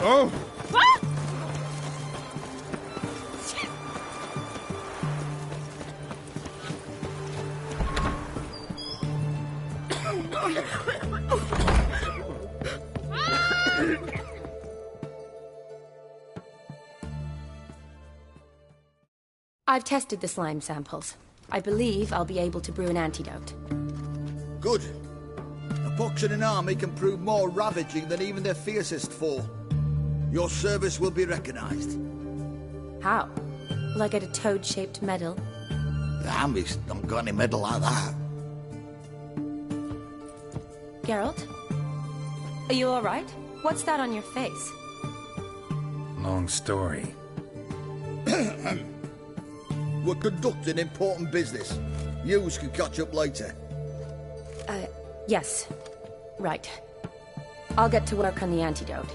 Oh! Ah! I've tested the slime samples. I believe I'll be able to brew an antidote. Good. A pox in an army can prove more ravaging than even their fiercest foe. Your service will be recognized. How? Will I get a toad-shaped medal? The army's not got any medal like that. Geralt? Are you alright? What's that on your face? Long story. We're conducting important business. Yous can catch up later. Yes. Right. I'll get to work on the antidote.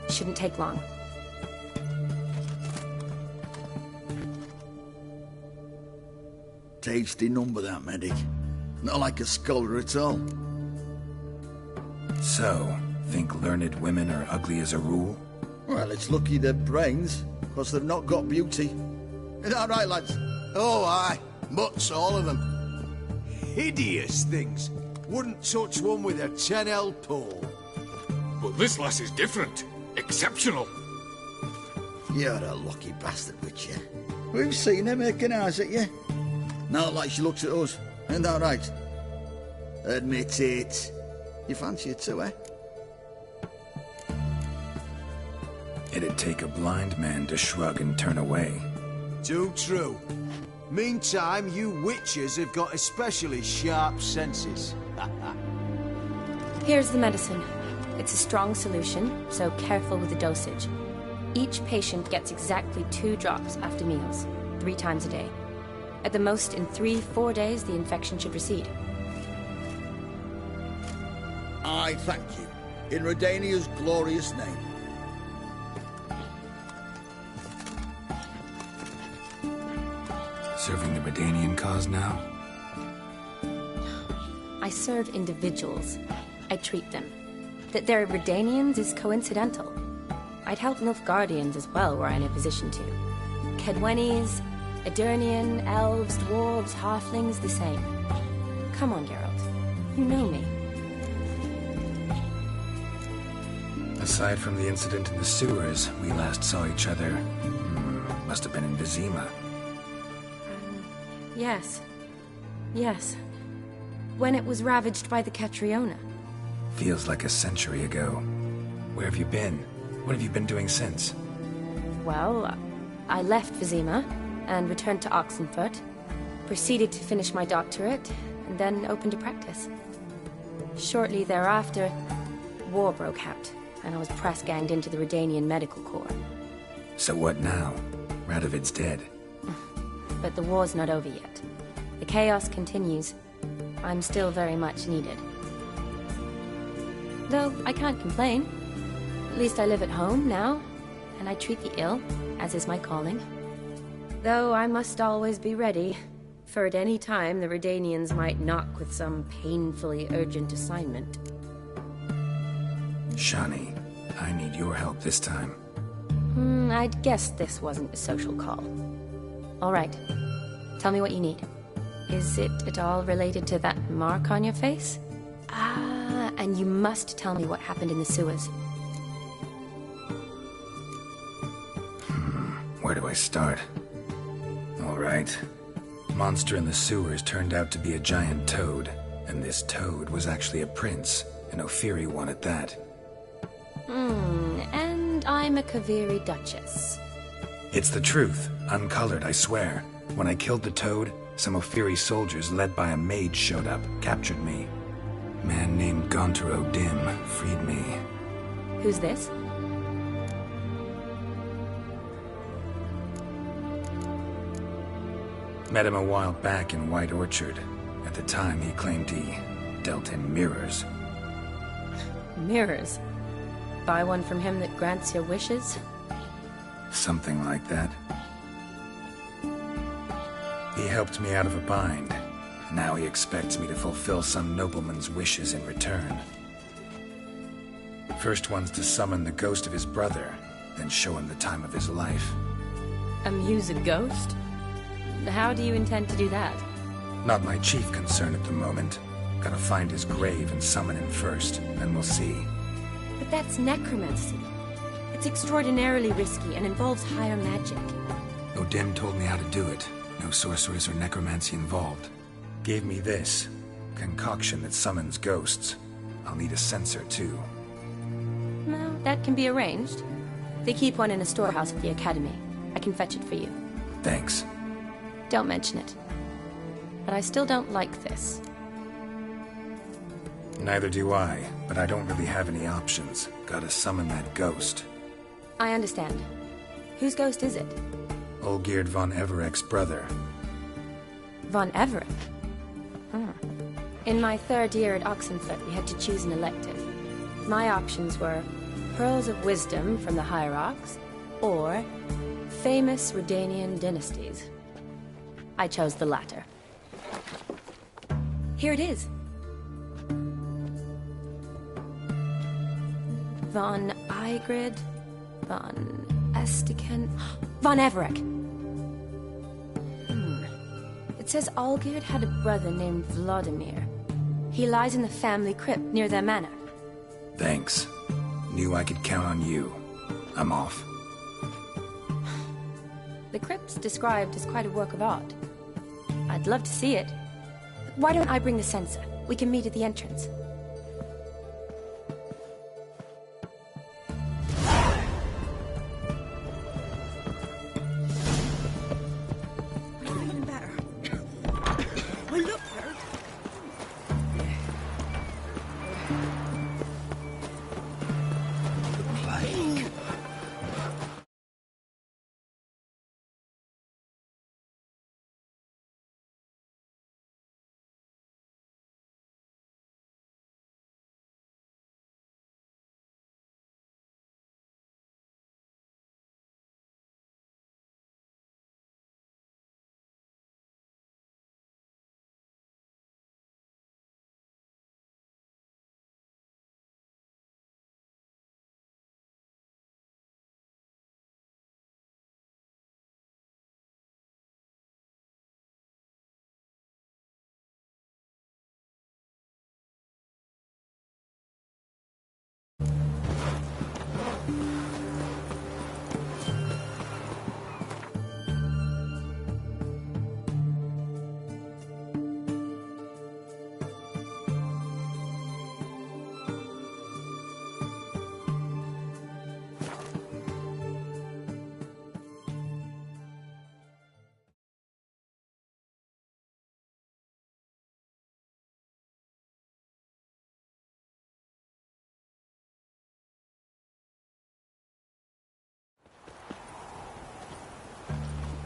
Shouldn't take long. Tasty number, that medic. Not like a scholar at all. So, think learned women are ugly as a rule? Well, it's lucky they're brains, because they've not got beauty. Is that right, lads? Oh, aye. Mutts, all of them. Hideous things. Wouldn't touch one with a 10L pole. But this lass is different. Exceptional. You're a lucky bastard, witch you. We've seen her making eyes at you. Not like she looks at us. Ain't that right? Admit it. You fancy her too, eh? It'd take a blind man to shrug and turn away. Too true. Meantime, you witches have got especially sharp senses. Here's the medicine. It's a strong solution, so careful with the dosage. Each patient gets exactly 2 drops after meals, 3 times a day. At the most, in 3-4 days, the infection should recede. I thank you. In Redania's glorious name. Serving the Redanian cause now? I serve individuals. I treat them. That they're Redanians is coincidental. I'd help Nilfgaardians as well, were I in a position to. Kedwenis, Edirnian, elves, dwarves, halflings, the same. Come on, Geralt. You know me. Aside from the incident in the sewers, we last saw each other... must have been in Vizima. Yes. Yes. When it was ravaged by the Catriona. Feels like a century ago. Where have you been? What have you been doing since? Well, I left Vizima and returned to Oxenfurt, proceeded to finish my doctorate, and then opened a practice. Shortly thereafter, war broke out, and I was press-ganged into the Redanian Medical Corps. So what now? Radovid's dead. But the war's not over yet. The chaos continues. I'm still very much needed. Though I can't complain. At least I live at home now, and I treat the ill, as is my calling. Though I must always be ready, for at any time the Redanians might knock with some painfully urgent assignment. Shani, I need your help this time. I'd guessed this wasn't a social call. All right. Tell me what you need. Is it at all related to that mark on your face? Ah, and you must tell me what happened in the sewers. Where do I start? All right. Monster in the sewers turned out to be a giant toad, and this toad was actually a prince, an Ophiri one at that. And I'm a Kaviri Duchess. It's the truth, uncolored, I swear. When I killed the toad, some Ophiri soldiers led by a mage showed up, captured me. A man named Gontaro Dim freed me. Who's this? Met him a while back in White Orchard. At the time, he claimed he dealt in mirrors. Mirrors? Buy one from him that grants your wishes? Something like that. He helped me out of a bind. Now he expects me to fulfill some nobleman's wishes in return. First one's to summon the ghost of his brother, then show him the time of his life. Amuse a ghost? How do you intend to do that? Not my chief concern at the moment. Gotta find his grave and summon him first, then we'll see. But that's necromancy. It's extraordinarily risky and involves higher magic. O'Dim told me how to do it. No sorceress or necromancy involved. Gave me this concoction that summons ghosts. I'll need a censer too. Well, that can be arranged. They keep one in a storehouse at the academy. I can fetch it for you. Thanks. Don't mention it. But I still don't like this. Neither do I, but I don't really have any options. Gotta summon that ghost. I understand. Whose ghost is it? Olgierd von Everek's brother. Von Everek? In my third year at Oxenfurt, we had to choose an elective. My options were Pearls of Wisdom from the Hierarchs, or famous Redanian dynasties. I chose the latter. Here it is. Von Igrid, von Estiken, von Everek. It says Olgierd had a brother named Vladimir. He lies in the family crypt near their manor. Thanks. Knew I could count on you. I'm off. The crypt's described as quite a work of art. I'd love to see it. Why don't I bring the censer? We can meet at the entrance.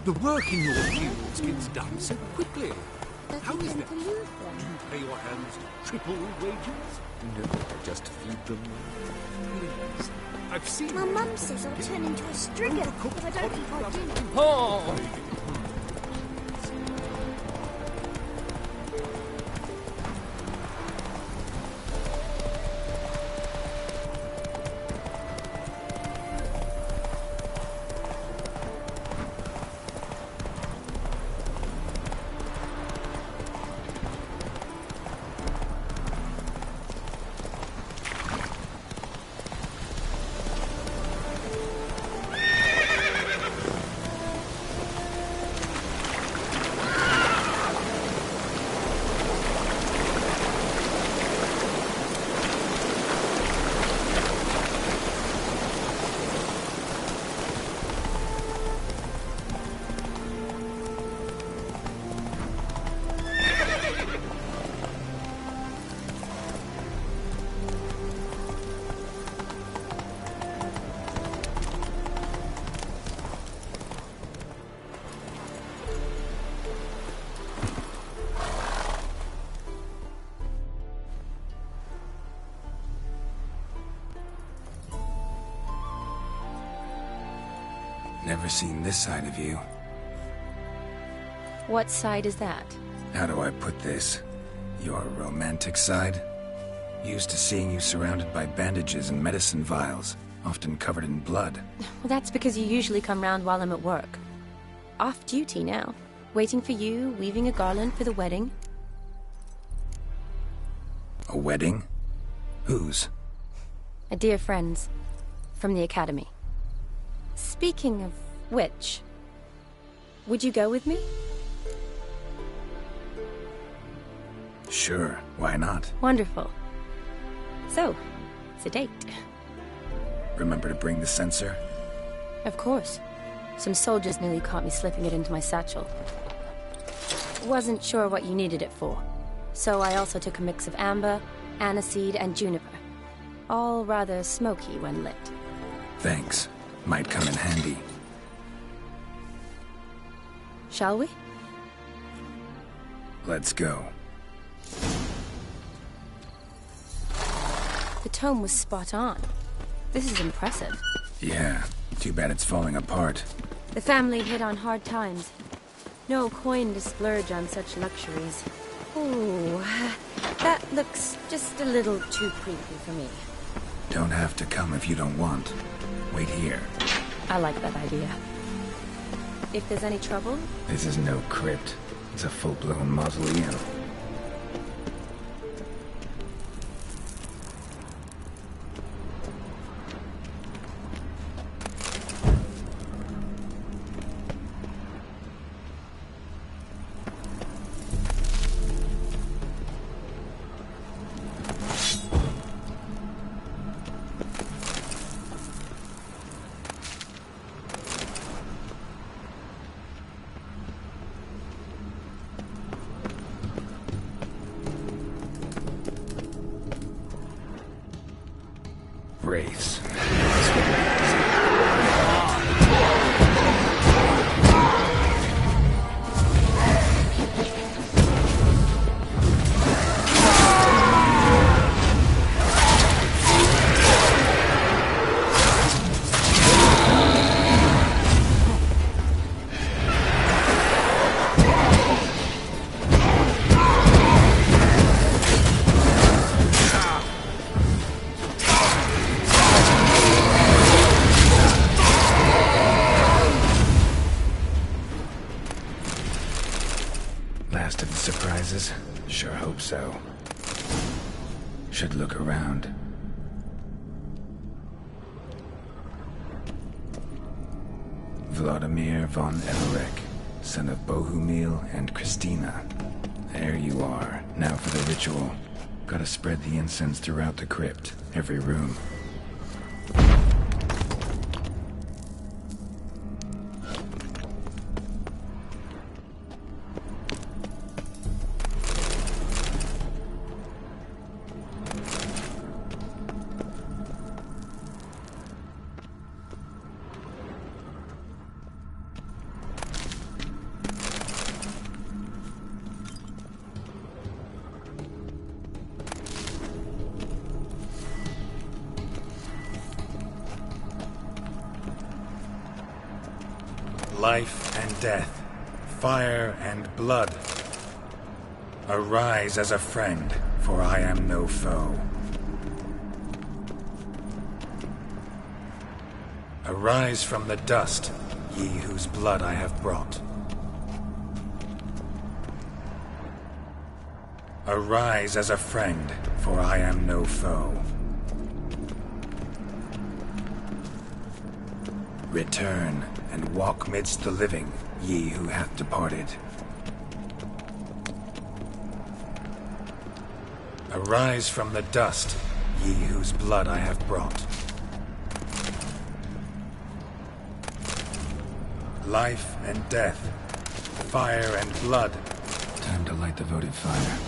The work in your fields gets done so quickly. How is that? To lose them. Do you pay your hands triple wages? No, I just feed them. Please. I've seen... My mum says I'll turn into a stringer if I don't eat my dinner. Oh! Never seen this side of you. What side is that? How do I put this? Your romantic side? Used to seeing you surrounded by bandages and medicine vials, often covered in blood. Well, that's because you usually come round while I'm at work. Off duty now. Waiting for you, weaving a garland for the wedding. A wedding? Whose? A dear friend's. From the academy. Speaking of which, would you go with me? Sure, why not? Wonderful. So, it's a date. Remember to bring the censer? Of course. Some soldiers nearly caught me slipping it into my satchel. Wasn't sure what you needed it for, so I also took a mix of amber, aniseed, and juniper. All rather smoky when lit. Thanks. Might come in handy. Shall we? Let's go. The tome was spot on. This is impressive. Yeah, too bad it's falling apart. The family hit on hard times. No coin to splurge on such luxuries. Ooh, that looks just a little too creepy for me. Don't have to come if you don't want. Wait here. I like that idea. If there's any trouble... This is no crypt. It's a full-blown mausoleum. Wraiths. Last of the surprises? Sure hope so. Should look around. Vladimir von Everek, son of Bohumil and Christina. There you are. Now for the ritual. Gotta spread the incense throughout the crypt, every room. Life and death, fire and blood. Arise as a friend, for I am no foe. Arise from the dust, ye whose blood I have brought. Arise as a friend, for I am no foe. Return, and walk midst the living, ye who hath departed. Arise from the dust, ye whose blood I have brought. Life and death, fire and blood. Time to light the votive fire.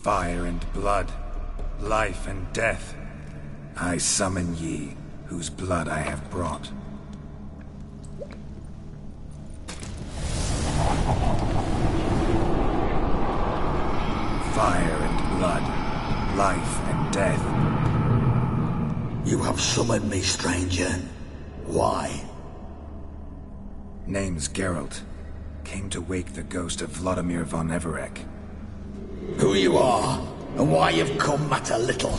Fire and blood. life and death. I summon ye, whose blood I have brought. Fire and blood, life and death. You have summoned me, stranger. Why? Name's Geralt. Came to wake the ghost of Vladimir von Everec. Who you are, and why you've come matter little.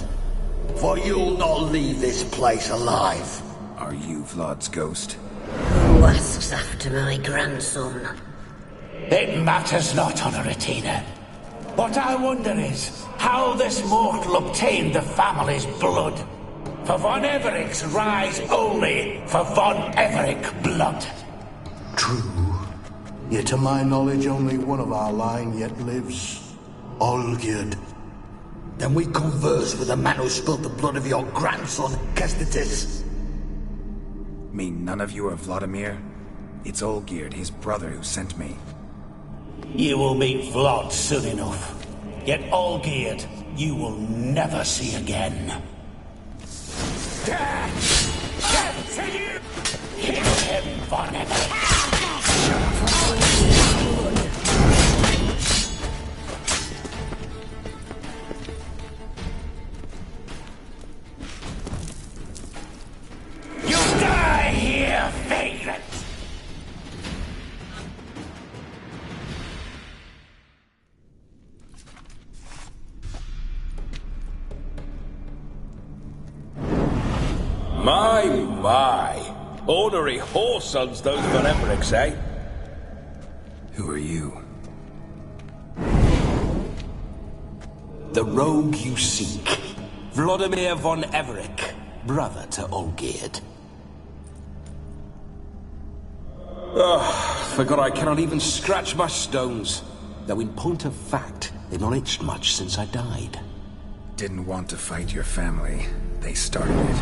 For you'll not leave this place alive. Are you Vlad's ghost? Who asks after my grandson? It matters not, Honoratina. What I wonder is how this mortal obtained the family's blood. For von Everec's rise only for von Everec blood. True. Yet to my knowledge, only one of our line yet lives. Olgierd. Then we converse with the man who spilled the blood of your grandson, Kestitis. Mean none of you are Vladimir? It's Olgierd, his brother, who sent me. You will meet Vlad soon enough. Yet Olgierd, you will never see again. Death to you! Kill him, von Everec! My. Ornery whoresons those von Everecs, eh? Who are you? The rogue you seek. Vladimir von Everec, brother to Olgierd. Forgot I cannot even scratch my stones. Though in point of fact, they've not itched much since I died. Didn't want to fight your family. They started it.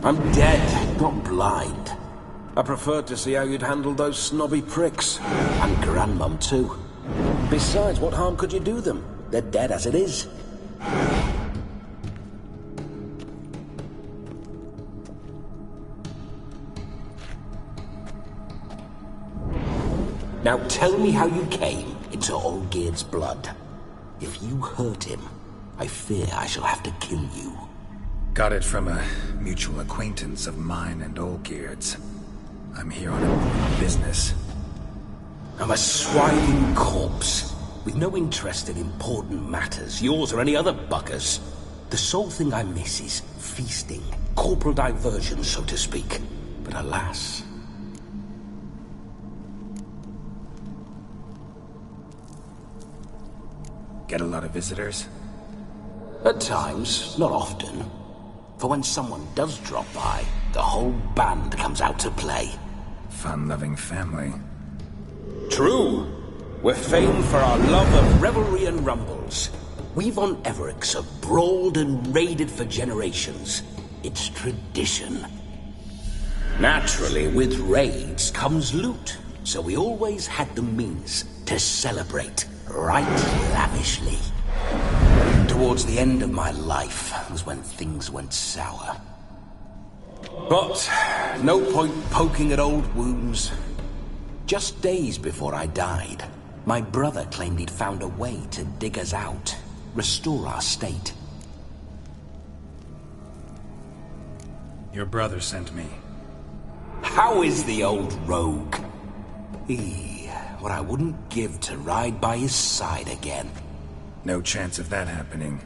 I'm dead, not blind. I preferred to see how you'd handle those snobby pricks. And Grandmum too. Besides, what harm could you do them? They're dead as it is. Now tell me how you came into Olgierd's blood. If you hurt him, I fear I shall have to kill you. Got it from a mutual acquaintance of mine and Olgierd's. I'm here on important business. I'm a swiving corpse, with no interest in important matters, yours or any other buggers. The sole thing I miss is feasting, corporal diversion, so to speak. But alas... Get a lot of visitors? At times, not often. For when someone does drop by, the whole band comes out to play. Fun-loving family. True. We're famed for our love of revelry and rumbles. We von Everecs have brawled and raided for generations. It's tradition. Naturally, with raids comes loot, so we always had the means to celebrate right lavishly. Towards the end of my life was when things went sour. But no point poking at old wounds. Just days before I died, my brother claimed he'd found a way to dig us out, restore our state. Your brother sent me. How is the old rogue? What I wouldn't give to ride by his side again. No chance of that happening.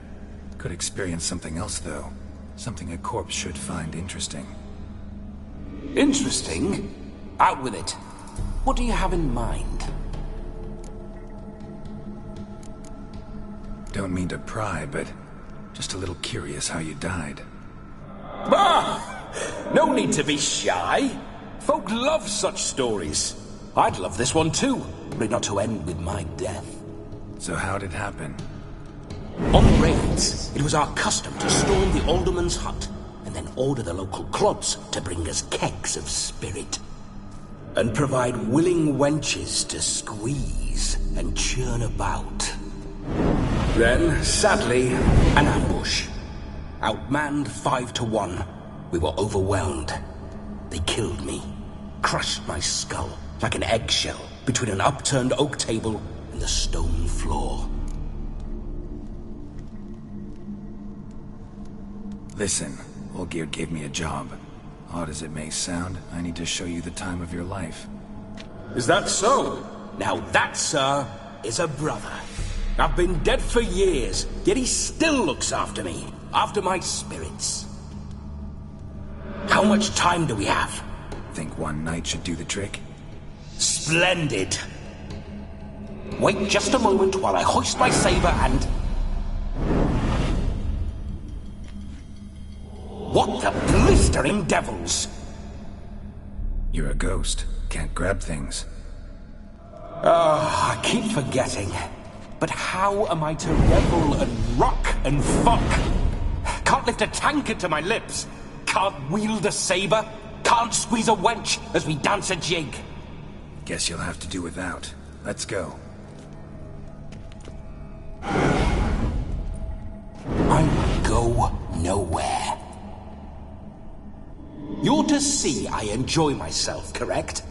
Could experience something else, though. Something a corpse should find interesting. Interesting? Out with it. What do you have in mind? Don't mean to pry, but just a little curious how you died. Bah! No need to be shy. Folk love such stories. I'd love this one too, but not to end with my death. So how'd it happen? On raids, it was our custom to storm the alderman's hut, and then order the local clods to bring us kegs of spirit. And provide willing wenches to squeeze and churn about. Then, sadly, an ambush. Outmanned 5 to 1. We were overwhelmed. They killed me. Crushed my skull like an eggshell between an upturned oak table and the stone floor. Listen, Olgierd gave me a job. Odd as it may sound, I need to show you the time of your life. Is that so? Now that, sir, is a brother. I've been dead for years, yet he still looks after me, after my spirits. How much time do we have? Think one night should do the trick? Splendid. Wait just a moment while I hoist my saber and... What the blistering devils? You're a ghost. Can't grab things. I keep forgetting. But how am I to revel and rock and fuck? Can't lift a tankard to my lips. Can't wield a saber. Can't squeeze a wench as we dance a jig. Guess you'll have to do without. Let's go. I will go nowhere. You're to see I enjoy myself, correct?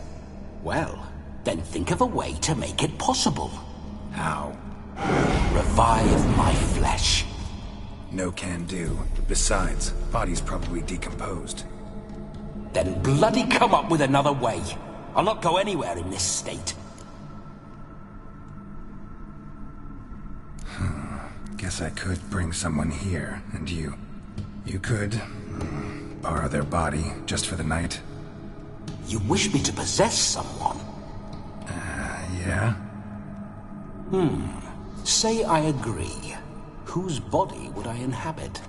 Well, then think of a way to make it possible. How? Revive my flesh. No can do. Besides, body's probably decomposed. Then bloody come up with another way. I'll not go anywhere in this state. Guess I could bring someone here, and you could borrow their body just for the night. You wish me to possess someone? Yeah? Say I agree. Whose body would I inhabit?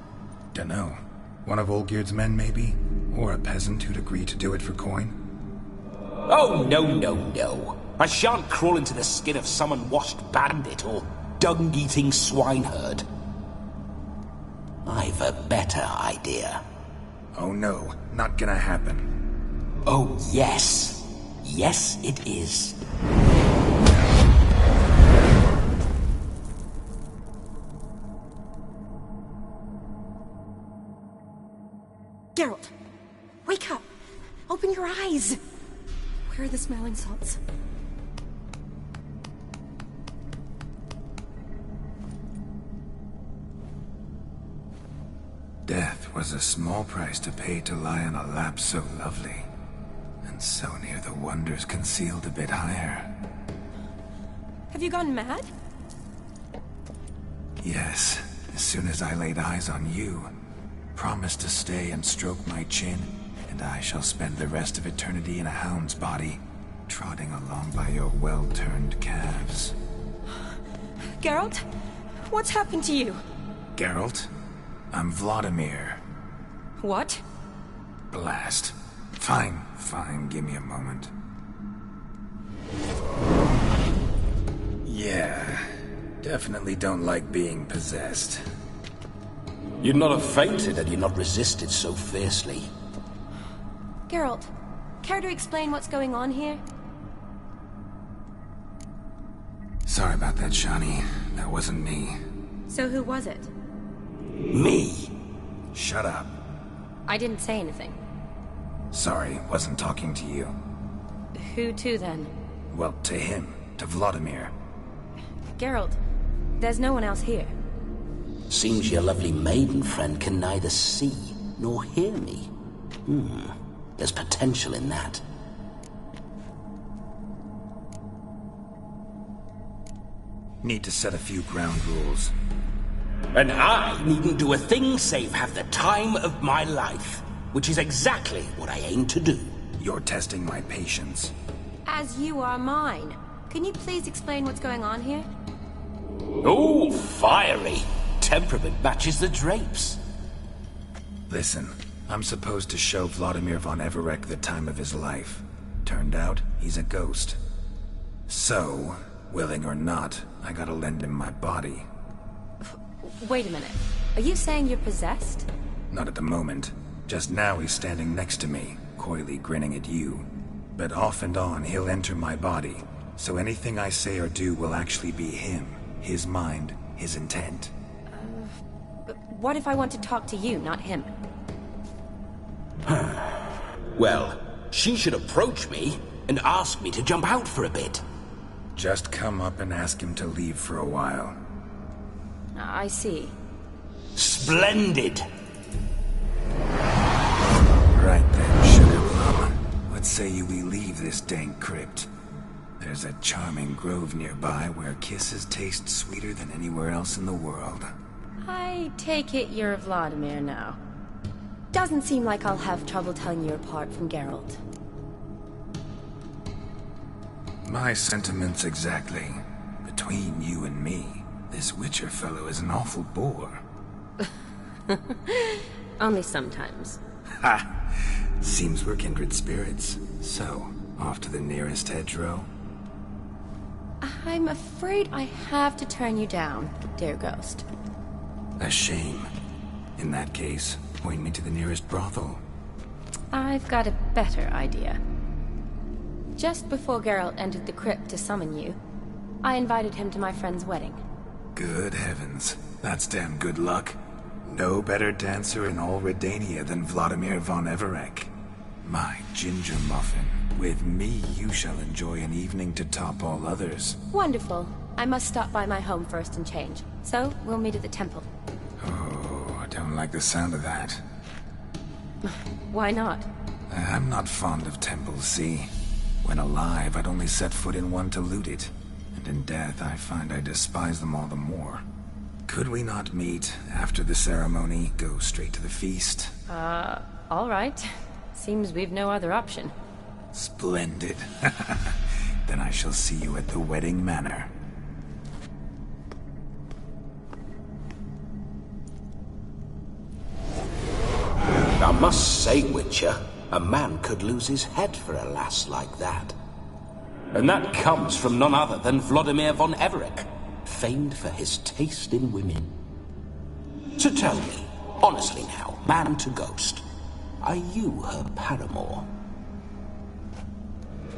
Dunno. One of Olgierd's men, maybe? Or a peasant who'd agree to do it for coin? Oh, no. I shan't crawl into the skin of some unwashed bandit or dung-eating swineherd. I've a better idea. Oh no, not gonna happen. Oh, yes. Yes, it is. Geralt, wake up. Open your eyes. Where are the smelling salts? Death was a small price to pay to lie on a lap so lovely, and so near the wonders concealed a bit higher. Have you gone mad? Yes, as soon as I laid eyes on you, promise to stay and stroke my chin, and I shall spend the rest of eternity in a hound's body, trotting along by your well-turned calves. Geralt? What's happened to you? Geralt? I'm Vladimir. What? Blast. Fine, give me a moment. Yeah, definitely don't like being possessed. You'd not have fainted had you not resisted so fiercely. Geralt, care to explain what's going on here? Sorry about that, Shani. That wasn't me. So who was it? Me? Shut up. I didn't say anything. Sorry, wasn't talking to you. Who to then? Well, to him. To Vladimir. Geralt, there's no one else here. Seems your lovely maiden friend can neither see nor hear me. There's potential in that. Need to set a few ground rules. And I needn't do a thing save have the time of my life, which is exactly what I aim to do. You're testing my patience. As you are mine. Can you please explain what's going on here? Oh, fiery. Temperament matches the drapes. Listen, I'm supposed to show Vladimir von Everec the time of his life. Turned out, he's a ghost. So, willing or not, I gotta lend him my body. Wait a minute. Are you saying you're possessed? Not at the moment. Just now he's standing next to me, coyly grinning at you. But off and on, he'll enter my body. So anything I say or do will actually be him. His mind, his intent. But what if I want to talk to you, not him? Well, she should approach me and ask me to jump out for a bit. Just come up and ask him to leave for a while. I see. Splendid! Right then, Sugar Plum. What say you we leave this dank crypt? There's a charming grove nearby where kisses taste sweeter than anywhere else in the world. I take it you're Vladimir now. Doesn't seem like I'll have trouble telling you apart from Geralt. My sentiments exactly. Between you and me, this Witcher fellow is an awful bore. Only sometimes. Ha! Seems we're kindred spirits. So, off to the nearest hedgerow? I'm afraid I have to turn you down, dear ghost. A shame. In that case, point me to the nearest brothel. I've got a better idea. Just before Geralt entered the crypt to summon you, I invited him to my friend's wedding. Good heavens. That's damn good luck. No better dancer in all Redania than Vladimir von Everec. My ginger muffin. With me, you shall enjoy an evening to top all others. Wonderful. I must stop by my home first and change. So, we'll meet at the temple. Oh, I don't like the sound of that. Why not? I'm not fond of temples, see? When alive, I'd only set foot in one to loot it. And in death, I find I despise them all the more. Could we not meet after the ceremony, go straight to the feast? All right. Seems we've no other option. Splendid. Then I shall see you at the wedding manor. I must say, Witcher, a man could lose his head for a lass like that. And that comes from none other than Vladimir von Everec, famed for his taste in women. So tell me, honestly now, man to ghost, are you her paramour?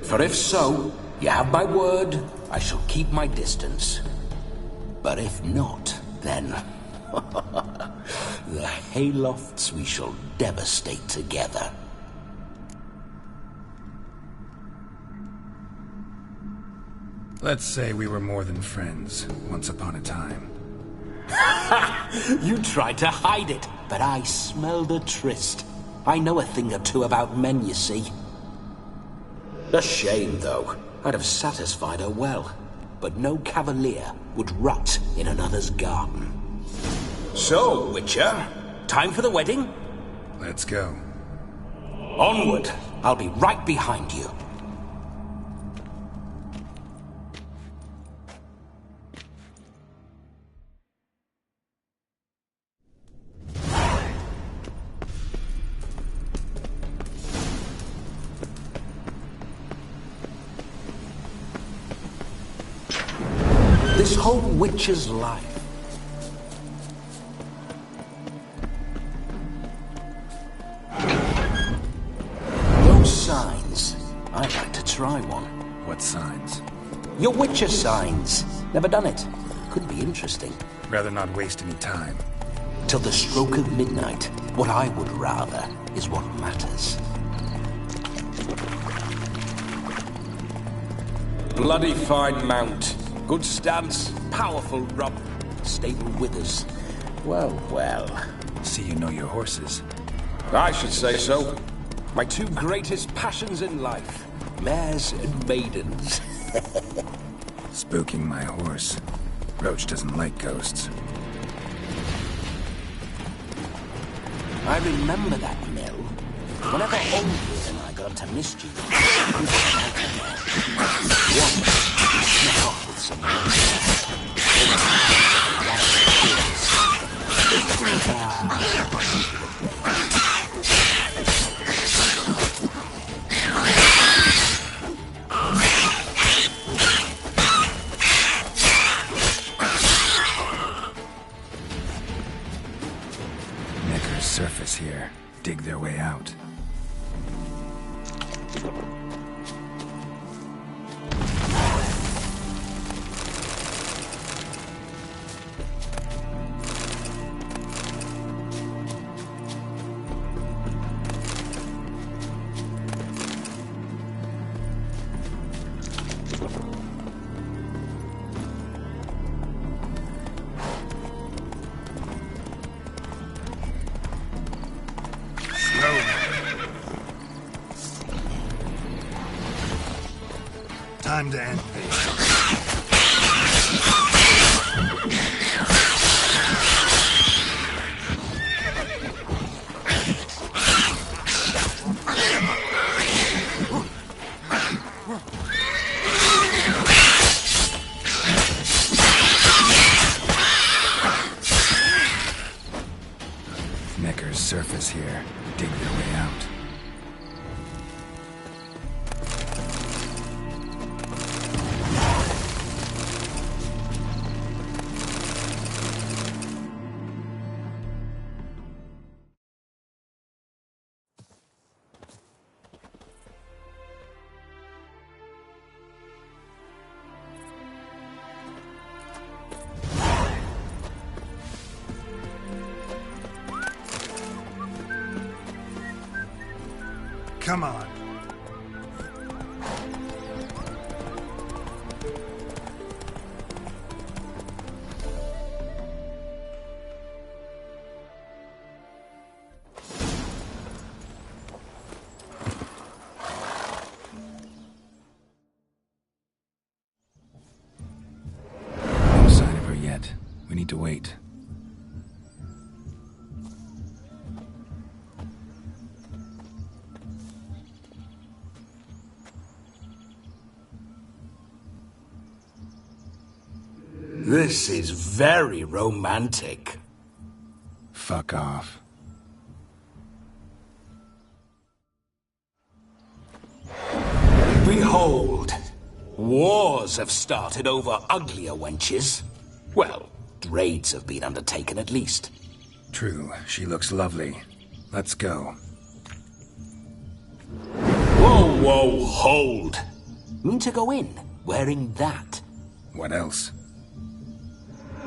For if so, you have my word, I shall keep my distance. But if not, then... the haylofts we shall devastate together. Let's say we were more than friends, once upon a time. You tried to hide it, but I smelled a tryst. I know a thing or two about men, you see. A shame, though. I'd have satisfied her well, but no cavalier would rot in another's garden. So, Witcher, time for the wedding? Let's go. Onward! I'll be right behind you. This whole Witcher's life. Signs. I'd like to try one. What signs? Your Witcher signs. Never done it. Could be interesting. Rather not waste any time. Till the stroke of midnight. What I would rather is what matters. Bloody fine mount. Good stance. Powerful rub. Stable withers. Well, well. See you know your horses. I should say so. My two greatest passions in life, mares and maidens. Spooking my horse. Roach doesn't like ghosts. I remember that mill. Whenever Olga and I got into mischief, we snuck off with some surface here, dig their way out. Time to end this. Necker's surface here. Dig their way out. Come on. No sign of her yet. We need to wait. This is very romantic. Fuck off. Behold, wars have started over uglier wenches. Well, raids have been undertaken at least. True, she looks lovely. Let's go. Whoa, whoa, hold. Mean to go in, wearing that? What else?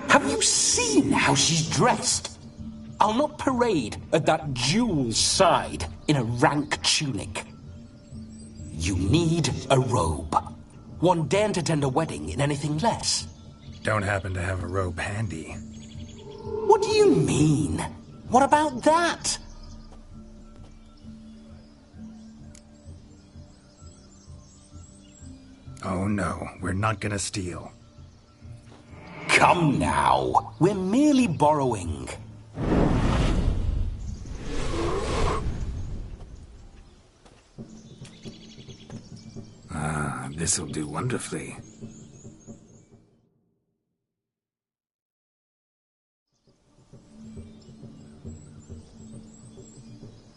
Have you seen how she's dressed? I'll not parade at that jewel's side in a rank tunic. You need a robe. One daren't attend a wedding in anything less. Don't happen to have a robe handy. What do you mean? What about that? Oh no, we're not gonna steal. Come now, we're merely borrowing. Ah, this'll do wonderfully.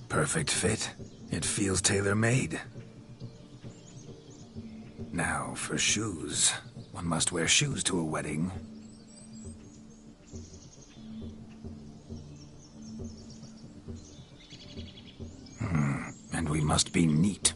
Perfect fit. It feels tailor-made. Now, for shoes. One must wear shoes to a wedding. And we must be neat.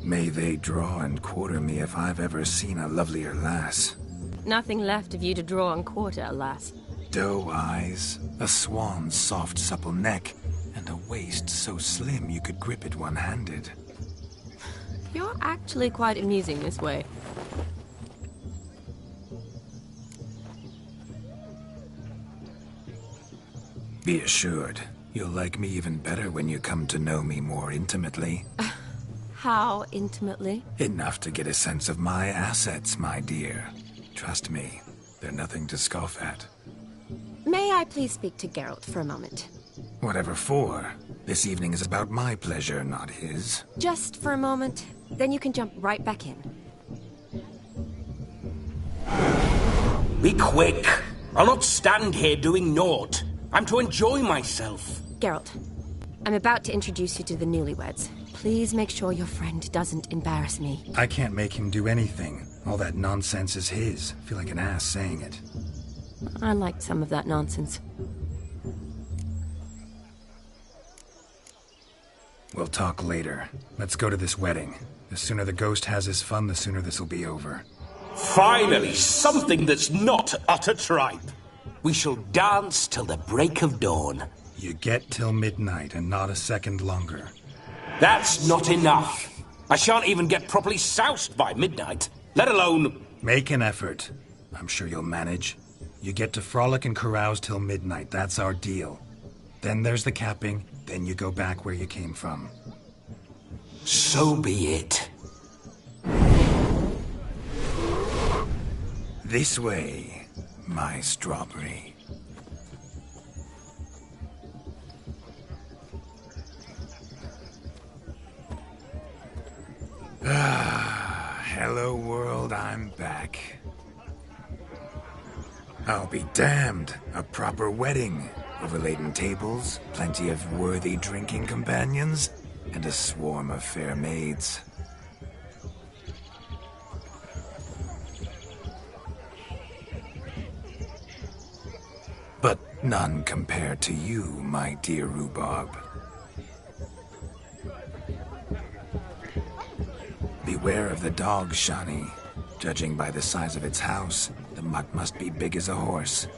May they draw and quarter me if I've ever seen a lovelier lass. Nothing left of you to draw and quarter, alas. Doe eyes, a swan's soft supple neck, and a waist so slim you could grip it one-handed. You're actually quite amusing this way. Be assured, you'll like me even better when you come to know me more intimately. How intimately? Enough to get a sense of my assets, my dear. Trust me, they're nothing to scoff at. May I please speak to Geralt for a moment? Whatever for. This evening is about my pleasure, not his. Just for a moment, then you can jump right back in. Be quick! I'll not stand here doing naught. I'm to enjoy myself. Geralt, I'm about to introduce you to the newlyweds. Please make sure your friend doesn't embarrass me. I can't make him do anything. All that nonsense is his. I feel like an ass saying it. I liked some of that nonsense. We'll talk later. Let's go to this wedding. The sooner the ghost has his fun, the sooner this'll be over. Finally, something that's not utter tripe. We shall dance till the break of dawn. You get till midnight and not a second longer. That's not enough. I shan't even get properly soused by midnight, let alone Make an effort. I'm sure you'll manage. You get to frolic and carouse till midnight. That's our deal. Then there's the capping. Then you go back where you came from. So be it. This way, my strawberry. Hello world, I'm back. I'll be damned. A proper wedding. Overladen tables, plenty of worthy drinking companions, and a swarm of fair maids. But none compared to you, my dear rhubarb. Beware of the dog, Shani. Judging by the size of its house, the mutt must be big as a horse.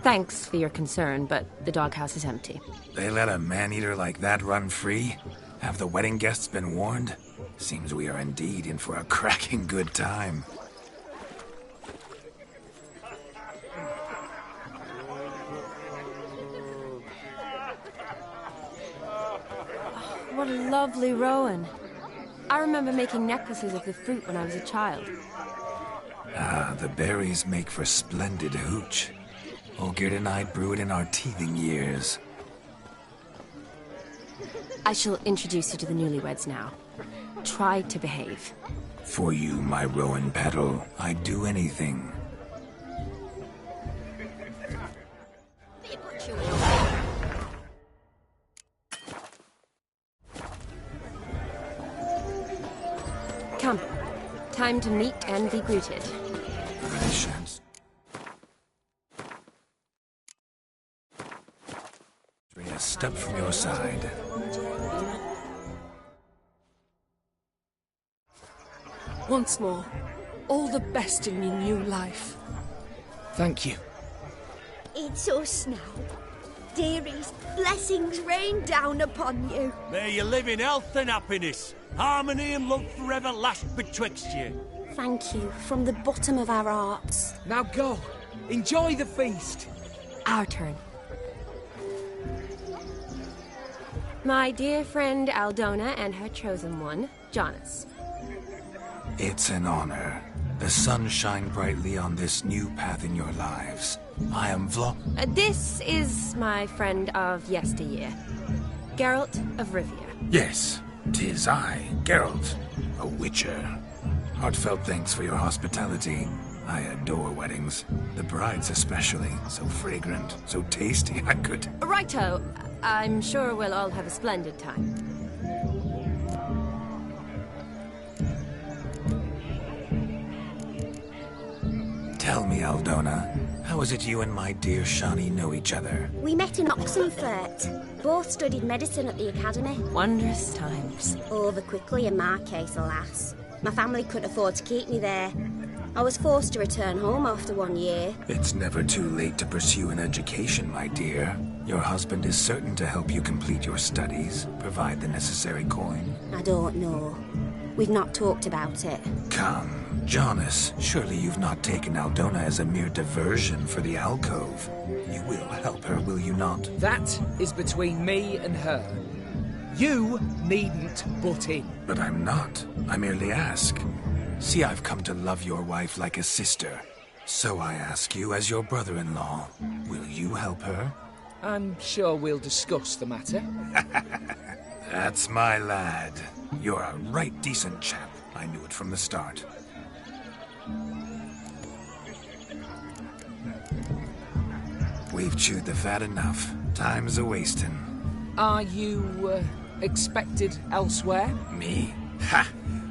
Thanks for your concern, but the doghouse is empty. They let a man-eater like that run free? Have the wedding guests been warned? Seems we are indeed in for a cracking good time. What a lovely rowan. I remember making necklaces of the fruit when I was a child. Ah, the berries make for splendid hooch. Olgerd and I brew it in our teething years. I shall introduce you to the newlyweds now. Try to behave. For you, my rowan petal, I'd do anything. Come. Time to meet and be greeted. Renaissance. A step from your side. Once more, all the best in your new life. Thank you. It's us now. Dearies, blessings rain down upon you. May you live in health and happiness. Harmony and love forever last betwixt you. Thank you from the bottom of our hearts. Now go. Enjoy the feast. Our turn. My dear friend Aldona and her chosen one, Jonas. It's an honor. The sun shine brightly on this new path in your lives. I am This is my friend of yesteryear, Geralt of Rivia. Yes, 'tis I, Geralt, a witcher. Heartfelt thanks for your hospitality. I adore weddings. The brides especially. So fragrant, so tasty, I could... Righto. I'm sure we'll all have a splendid time. Tell me, Aldona, how is it you and my dear Shani know each other? We met in Oxenfurt. Both studied medicine at the academy. Wondrous times. Over quickly in my case, alas. My family couldn't afford to keep me there. I was forced to return home after 1 year. It's never too late to pursue an education, my dear. Your husband is certain to help you complete your studies, provide the necessary coin. I don't know. We've not talked about it. Come, Jonas, surely you've not taken Aldona as a mere diversion for the alcove. You will help her, will you not? That is between me and her. You needn't butt in. But I'm not. I merely ask. See, I've come to love your wife like a sister. So I ask you, as your brother-in-law, will you help her? I'm sure we'll discuss the matter. That's my lad. You're a right decent chap. I knew it from the start. We've chewed the fat enough. Time's a-wasting. Are you, expected elsewhere? Me? Ha!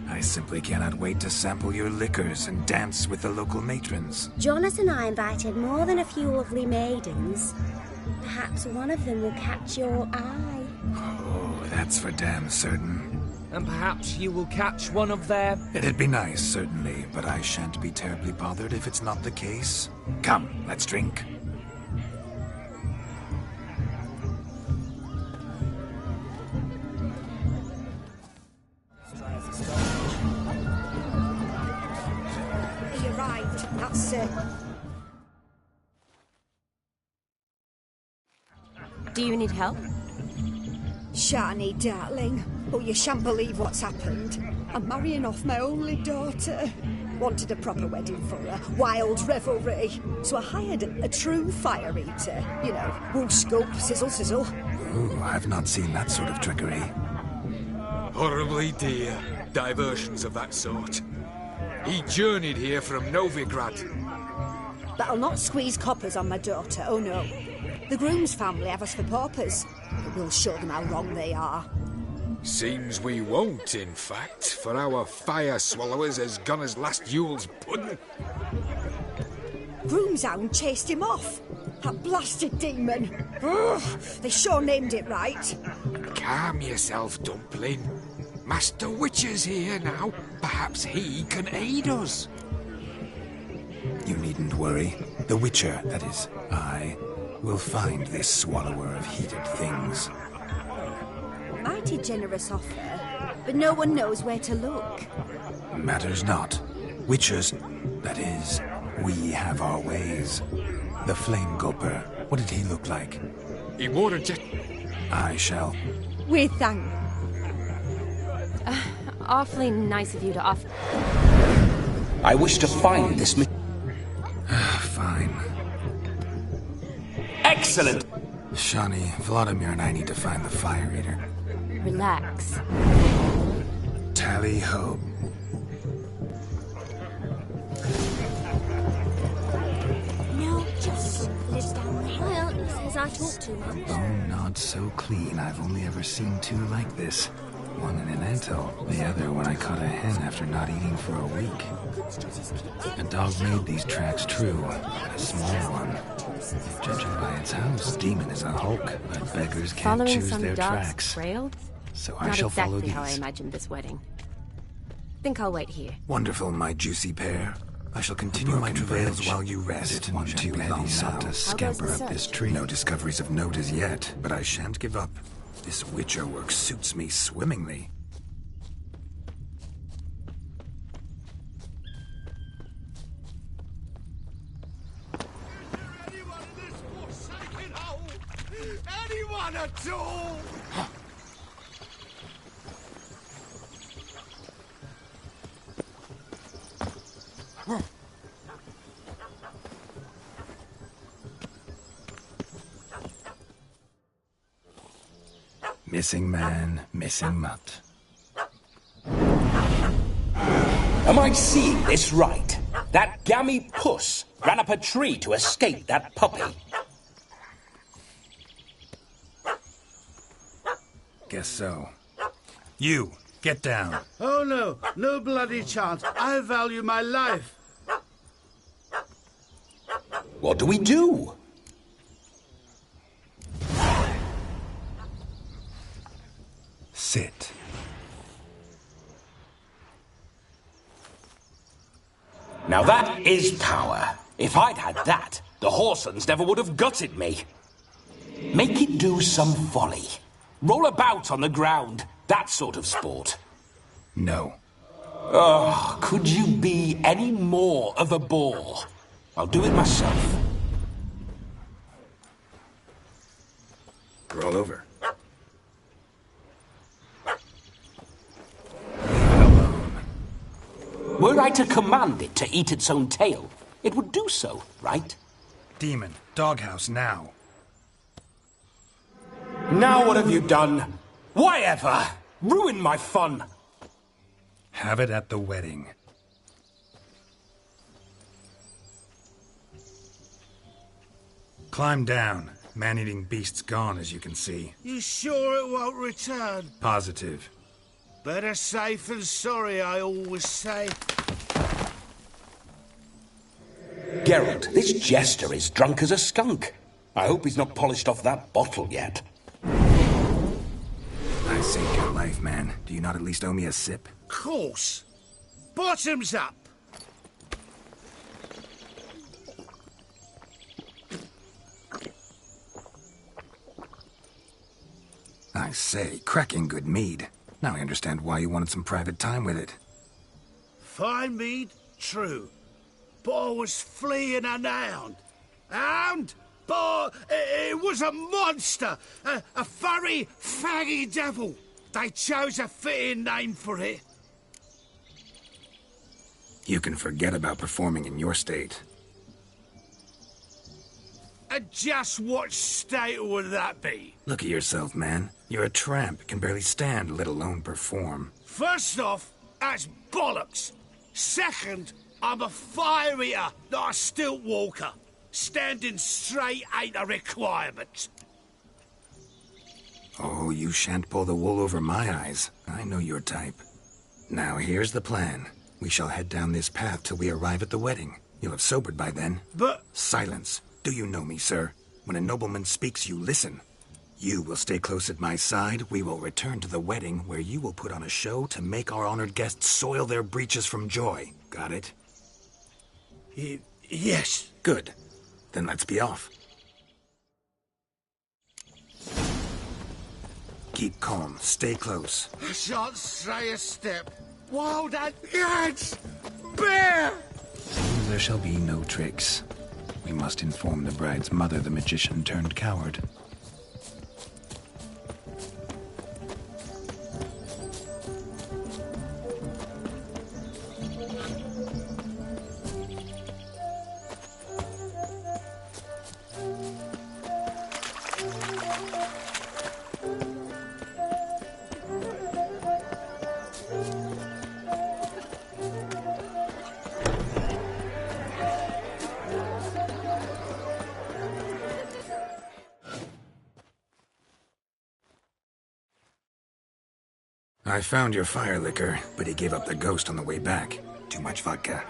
I simply cannot wait to sample your liquors and dance with the local matrons. Jonas and I invited more than a few lovely maidens. Perhaps one of them will catch your eye. Oh, that's for damn certain. And perhaps you will catch one of their... It'd be nice, certainly, but I shan't be terribly bothered if it's not the case. Come, let's drink. say. Do you need help? Shani, darling, but you shan't believe what's happened. I'm marrying off my only daughter. Wanted a proper wedding for her, wild revelry. So I hired a true fire eater. You know, whoop scoop, sizzle sizzle. Ooh, I've not seen that sort of trickery. Horribly dear diversions of that sort. He journeyed here from Novigrad. But I'll not squeeze coppers on my daughter, oh no. The groom's family have us for paupers, but we'll show them how wrong they are. Seems we won't, in fact, for our fire swallowers has gone as last Yule's pudding. Groom's hound chased him off. That blasted demon. Ugh, they sure named it right. Calm yourself, Dumpling. Master Witcher's here now. Perhaps he can aid us. You needn't worry. The Witcher, that is, I, will find this swallower of heated things. Mighty generous offer, but no one knows where to look. Matters not. Witchers, that is, we have our ways. The Flame Gulper, what did he look like? He wore a jet... I shall... We thank... Awfully nice of you to offer. I wish to find this... Fine. Excellent! Shani, Vladimir and I need to find the fire eater. Relax. Tally-ho. No, just lives down the hill. He says I talk too much. Bone not so clean. I've only ever seen two like this. One in an antle, the other when I caught a hen after not eating for a week. A dog made these tracks true, a small one. Judging by its house, Demon is a hulk, but beggars can't Following choose some their dog's tracks. trail? So Not I shall exactly follow these. how I imagined this wedding. Think I'll wait here. Wonderful, my juicy pair. I shall continue my travails while you rest. One too heavy not to scamper up this tree. No discoveries of note as yet, but I shan't give up. This Witcher work suits me swimmingly. Anyone at all? Missing man, missing mutt. Am I seeing this right? That gammy puss ran up a tree to escape that puppy. Guess so. You, get down. Oh no, no bloody chance. I value my life. What do we do? Sit. Now that is power. If I'd had that, the Horsons never would have gutted me. Make it do some folly. Roll about on the ground. That sort of sport. No. Oh, could you be any more of a bore? I'll do it myself. Roll over. Were I to command it to eat its own tail, it would do so, right? Demon, doghouse now. Now what have you done? Why ever? Ruin my fun. Have it at the wedding. Climb down. Man-eating beast's gone, as you can see. You sure it won't return? Positive. Better safe than sorry, I always say. Geralt, this jester is drunk as a skunk. I hope he's not polished off that bottle yet. I saved your life, man. Do you not at least owe me a sip? Course. Bottoms up. I say, cracking good mead. Now I understand why you wanted some private time with it. Fine mead, true. But I was fleeing an hound. Hound? But it was a monster. A furry, faggy devil. They chose a fitting name for it. You can forget about performing in your state. And just what state would that be? Look at yourself, man. You're a tramp, can barely stand, let alone perform. First off, that's bollocks. Second, I'm a fire eater, not a stilt walker. Standing straight ain't a requirement. Oh, you shan't pull the wool over my eyes. I know your type. Now, here's the plan. We shall head down this path till we arrive at the wedding. You'll have sobered by then. But... Silence. Do you know me, sir? When a nobleman speaks, you listen. You will stay close at my side. We will return to the wedding, where you will put on a show to make our honored guests soil their breeches from joy. Got it? Yes. Good. Then let's be off. Keep calm. Stay close. I shan't stray a step. Wild ants! Bear! There shall be no tricks. We must inform the bride's mother the magician turned coward. I found your fire liquor, but he gave up the ghost on the way back. Too much vodka.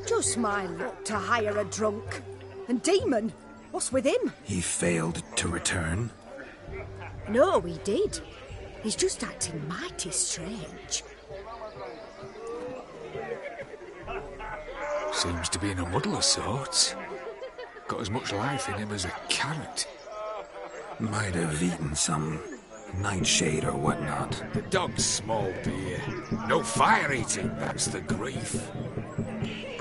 Just my luck to hire a drunk. And Demon, what's with him? He failed to return? No, he did. He's just acting mighty strange. Seems to be in a muddle of sorts. Got as much life in him as a carrot. Might have eaten some nightshade or whatnot. The dog's small, dear. No fire eating, that's the grief.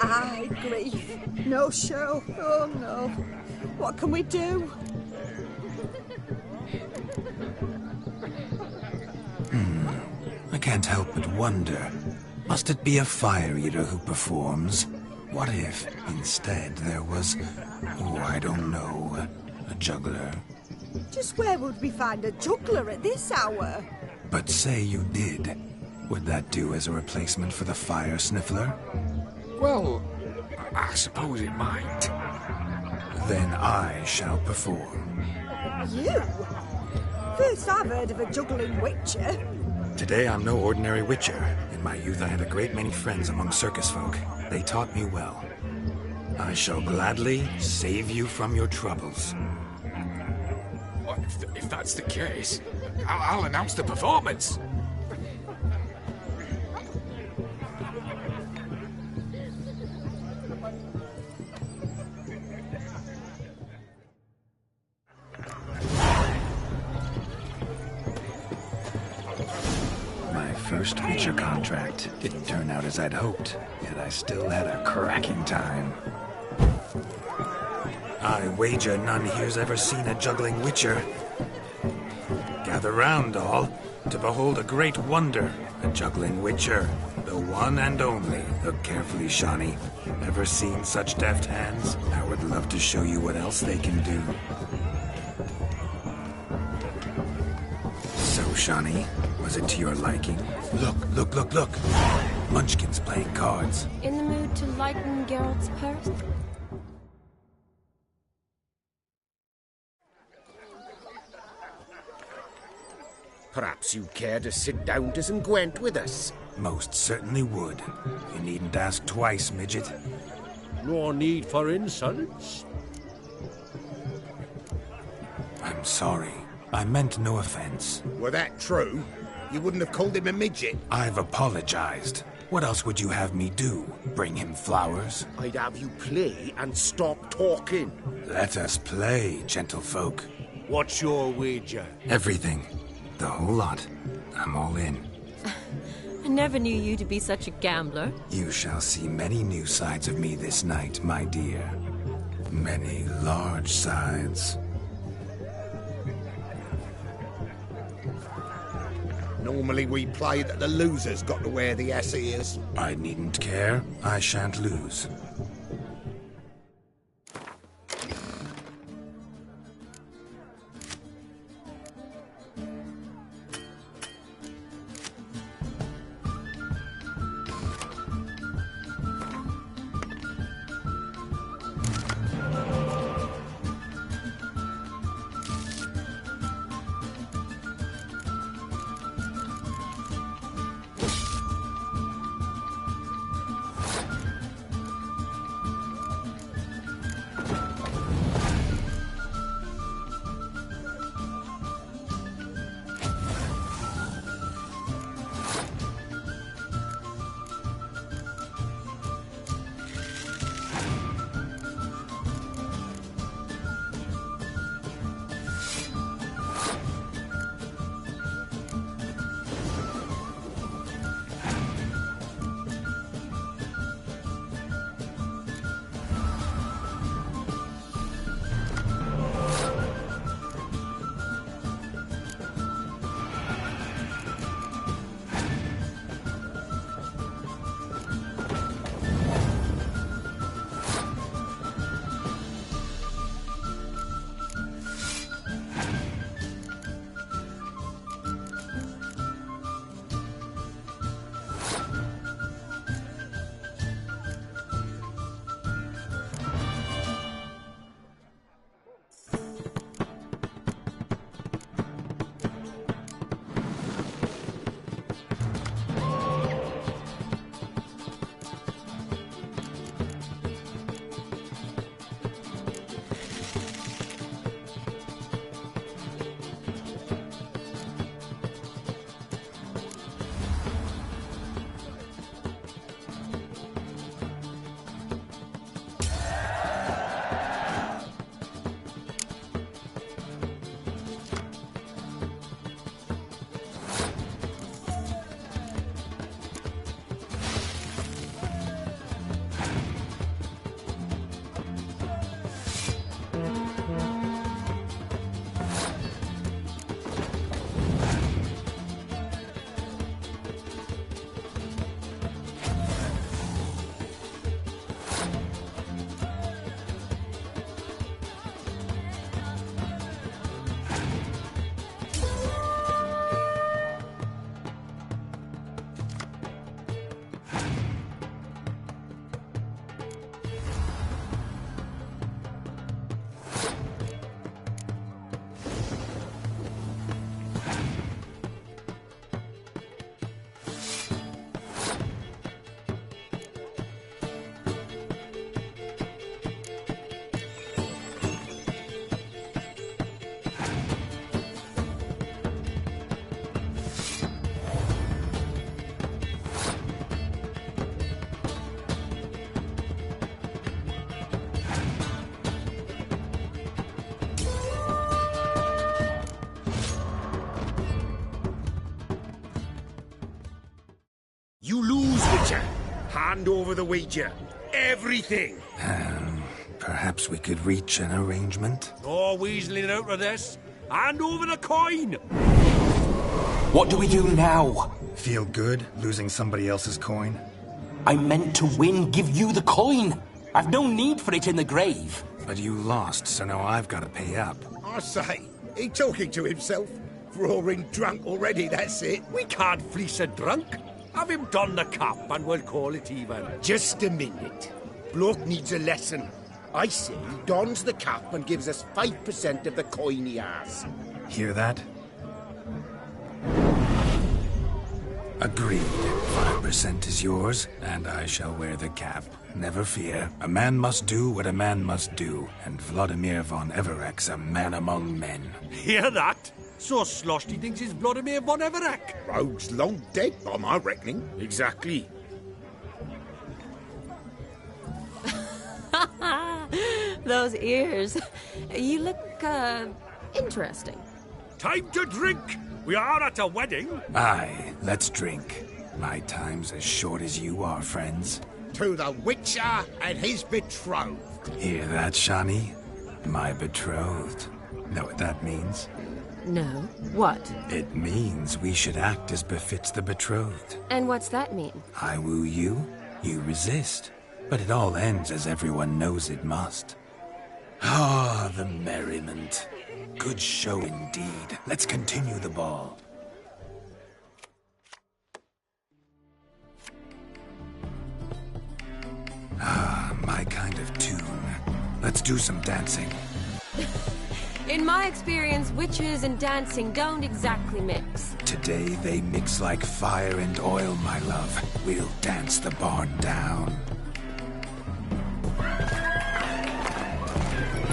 Aye, grief. No show. Oh no. What can we do? I can't help but wonder. Must it be a fire eater who performs? What if, instead, there was, oh, I don't know, a juggler? Just where would we find a juggler at this hour? But say you did. Would that do as a replacement for the fire sniffler? Well, I suppose it might. Then I shall perform. You? First I've heard of a juggling witcher. Today I'm no ordinary witcher. In my youth I had a great many friends among circus folk. They taught me well. I shall gladly save you from your troubles. Well, if that's the case, I'll announce the performance. First feature contract. Didn't turn out as I'd hoped, yet I still had a cracking time. I wager none here's ever seen a juggling witcher. Gather round, all, to behold a great wonder, a juggling witcher. The one and only. Look carefully, Shawnee. Ever seen such deft hands? I would love to show you what else they can do. So, Shawnee, was it to your liking? Look. Munchkin's playing cards. In the mood to lighten Geralt's purse? Perhaps you'd care to sit down to some Gwent with us? Most certainly would. You needn't ask twice, midget. No need for insults. I'm sorry. I meant no offense. Were that true, you wouldn't have called him a midget. I've apologized. What else would you have me do? Bring him flowers? I'd have you play and stop talking. Let us play, gentlefolk. What's your wager? Everything. The whole lot. I'm all in. I never knew you to be such a gambler. You shall see many new sides of me this night, my dear. Many large sides. Normally we play that the loser's got to wear the ass ears. I needn't care. I shan't lose. You lose, Witcher. Hand over the wager. Everything. Perhaps we could reach an arrangement? No weaseling out of this. Hand over the coin. What do we do now? Feel good losing somebody else's coin? I meant to win, give you the coin. I've no need for it in the grave. But you lost, so now I've got to pay up. I say, he talking to himself. Roaring drunk already, that's it. We can't fleece a drunk. Have him don the cap and we'll call it even. Just a minute. Bloke needs a lesson. I say he dons the cap and gives us 5% of the coin he has. Hear that? Agreed. 5% is yours, and I shall wear the cap. Never fear. A man must do what a man must do, and Vladimir von Everek's a man among men. Hear that? So sloshed he thinks he's Vladimir von Everek. Rogue's long dead, by my reckoning. Exactly. Those ears. You look, interesting. Time to drink. We are at a wedding. Aye, let's drink. My time's as short as you are, friends. To the Witcher and his betrothed. Hear that, Shani? My betrothed. Know what that means? No. What? It means we should act as befits the betrothed. And what's that mean? I woo you, you resist. But it all ends as everyone knows it must. Ah, the merriment. Good show indeed. Let's continue the ball. Ah, my kind of tune. Let's do some dancing. In my experience, witches and dancing don't exactly mix. Today they mix like fire and oil, my love. We'll dance the barn down.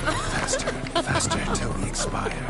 Faster, faster till we expire.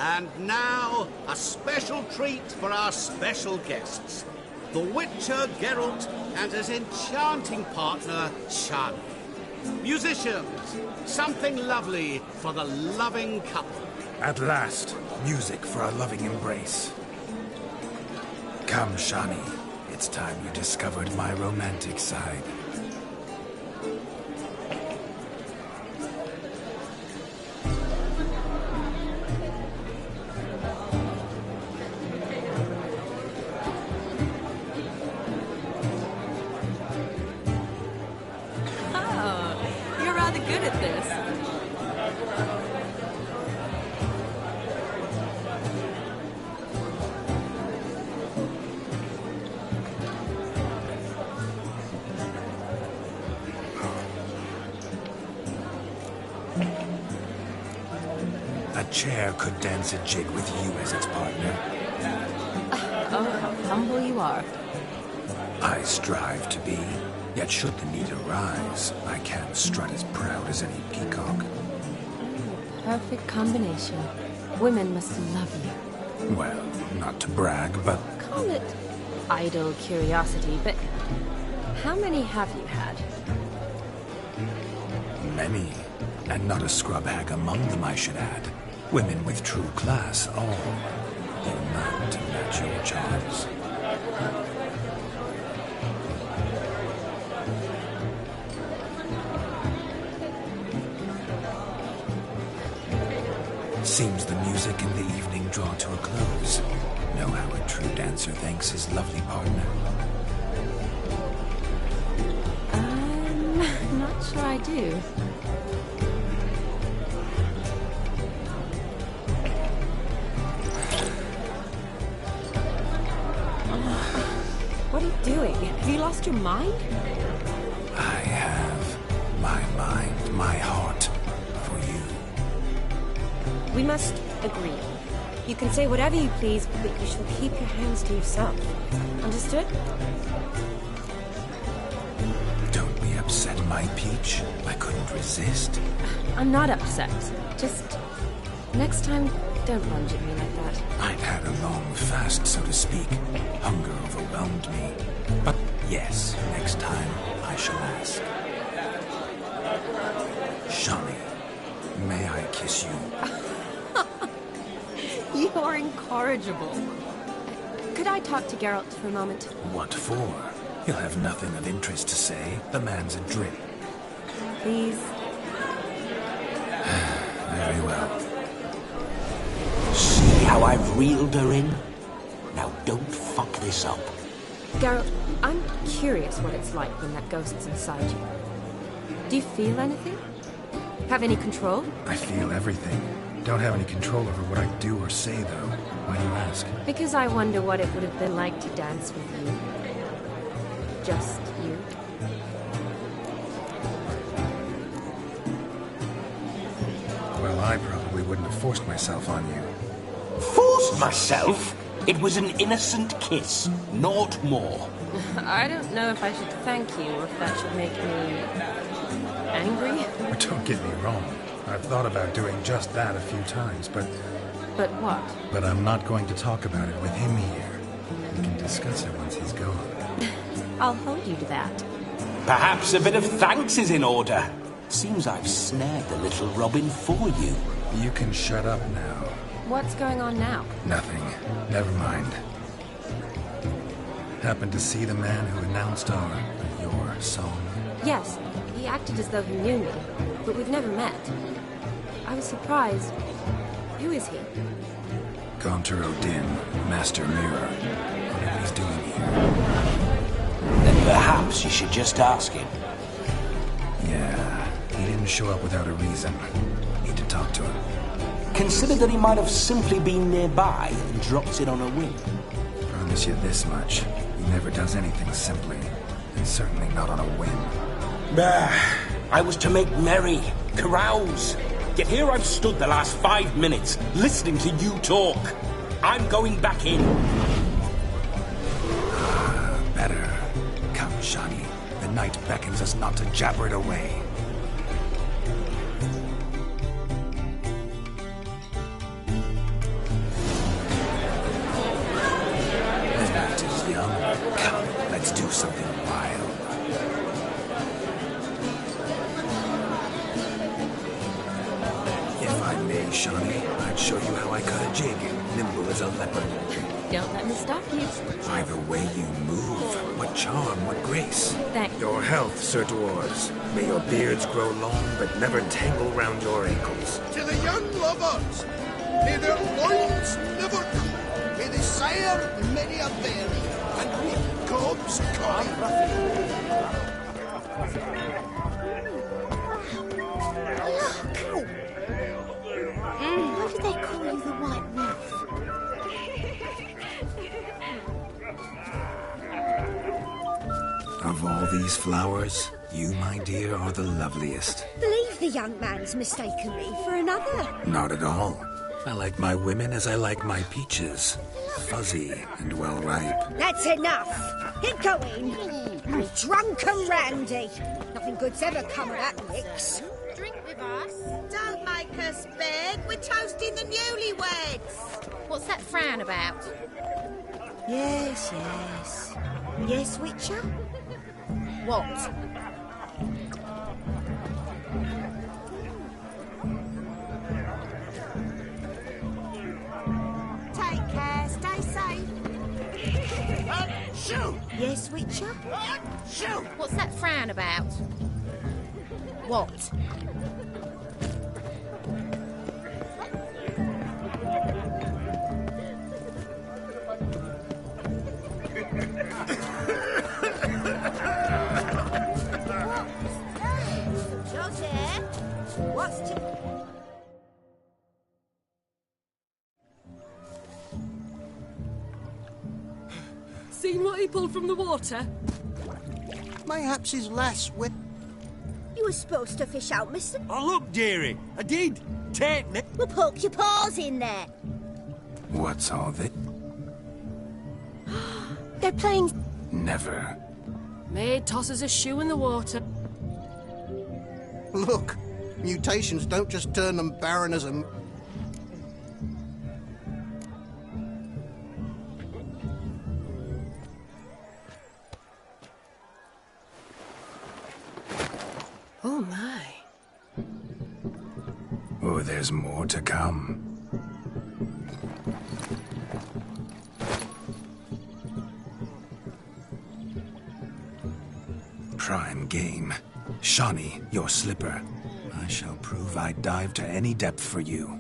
And now, a special treat for our special guests. The Witcher Geralt and his enchanting partner, Shani. Musicians, something lovely for the loving couple. At last, music for a loving embrace. Come, Shani. It's time you discovered my romantic side. A chair could dance a jig with you as its partner. Oh, how humble you are. I strive to be, yet should the need arise, I can't strut as proud as any peacock. Perfect combination. Women must love you. Well, not to brag, but... Call it idle curiosity, but how many have you had? Many, and not a scrub hag among them, I should add. Women with true class, all, though none to match your charms. Seems the music and the evening draw to a close. Know how a true dancer thanks his lovely partner. I'm not sure I do. What are you doing? Have you lost your mind? I have my mind, my heart for you. We must agree. You can say whatever you please, but you shall keep your hands to yourself. Understood? Don't be upset, my peach. I couldn't resist. I'm not upset. Just next time, don't lunge at me like that. I'd had a long fast, so to speak. Hunger overwhelmed me. But yes, next time I shall ask. Shani, may I kiss you? You are incorrigible. Could I talk to Geralt for a moment? What for? He'll have nothing of interest to say. The man's a drip. Please. Very well. See how I've reeled her in? Now don't fuck this up. Geralt, I'm curious what it's like when that ghost's inside you. Do you feel anything? Have any control? I feel everything. Don't have any control over what I do or say, though. Why do you ask? Because I wonder what it would have been like to dance with you. Just you? Well, I probably wouldn't have forced myself on you. Forced myself? It was an innocent kiss, not more. I don't know if I should thank you or if that should make me... angry? Don't get me wrong. I've thought about doing just that a few times, but... But what? But I'm not going to talk about it with him here. We can discuss it once he's gone. I'll hold you to that. Perhaps a bit of thanks is in order. Seems I've snared the little Robin for you. You can shut up now. What's going on now? Nothing. Never mind. Happened to see the man who announced your song? Yes, he acted as though he knew me, but we've never met. I was surprised. Who is he? Gaunter Odin, Master Mirror. Whatever he's doing here. Then perhaps you should just ask him. Yeah, he didn't show up without a reason. Need to talk to him. Consider that he might have simply been nearby and dropped in on a whim. Promise you this much. He never does anything simply. And certainly not on a whim. I was to make merry, carouse. Yet here I've stood the last 5 minutes, listening to you talk. I'm going back in. Better. Come, Shani. The night beckons us not to jabber it away. The night is young. Come, let's do something wild. If I may, Shani, I'd show you how I cut a jig, nimble as a leopard. Don't let me stop you. By the way you move, what charm, what grace. Thanks. Your health, Sir Dwarves. May your beards grow long, but never tangle round your ankles. To the young lovers, may their loins never come. May they sire many a berry, and reap gobs coin. Why do they call you the White Wolf? Of all these flowers, you, my dear, are the loveliest. Believe the young man's mistaken me for another. Not at all. I like my women as I like my peaches. Fuzzy and well ripe. That's enough. Get going. I'm drunk and randy. Nothing good's ever come of that mix. Drink with us. Don't make us beg. We're toasting the newlyweds. What's that frown about? Yes, yes. Yes, Witcher? What? Take care. Stay safe. Shoot! Yes, Witcher? Shoot! What's that frown about? What? What's to... Seen what he pulled from the water? Mayhaps his lass went... You were supposed to fish out, mister. Oh, look, dearie. I did. Take me. Well, poke your paws in there. What's all this? They're playing... Never. Maid tosses a shoe in the water. Look, mutations don't just turn them barren as a... Oh, my. Oh, there's more to come. Prime game. Shawnee, your slipper. I shall prove I'd dive to any depth for you.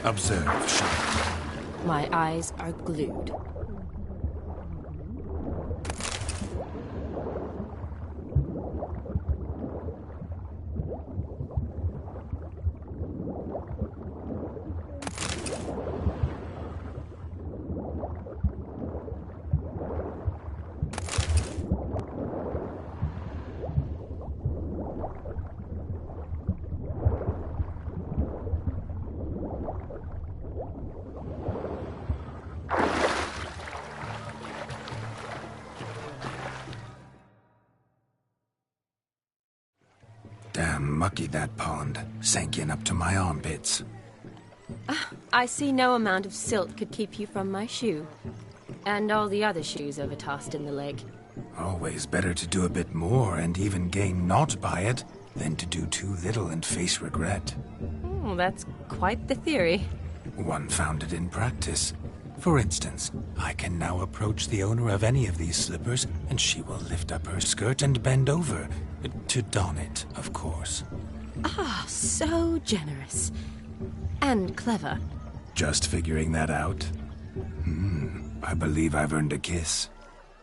Observe, Shawnee. My eyes are glued. Damn mucky, that pond. Sank in up to my armpits. I see no amount of silt could keep you from my shoe. And all the other shoes overtossed in the lake. Always better to do a bit more and even gain naught by it than to do too little and face regret. Oh, that's quite the theory. One founded in practice. For instance, I can now approach the owner of any of these slippers, and she will lift up her skirt and bend over. To don it, of course. Ah, so generous. And clever. Just figuring that out? I believe I've earned a kiss.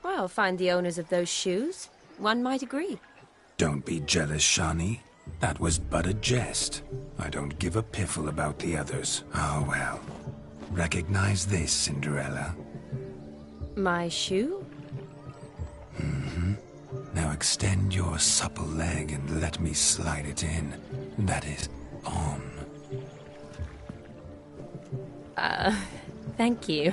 Well, find the owners of those shoes. One might agree. Don't be jealous, Shawnee. That was but a jest. I don't give a piffle about the others. Oh, well. Recognize this, Cinderella. My shoe? Now extend your supple leg and let me slide it in. That is, on. Thank you.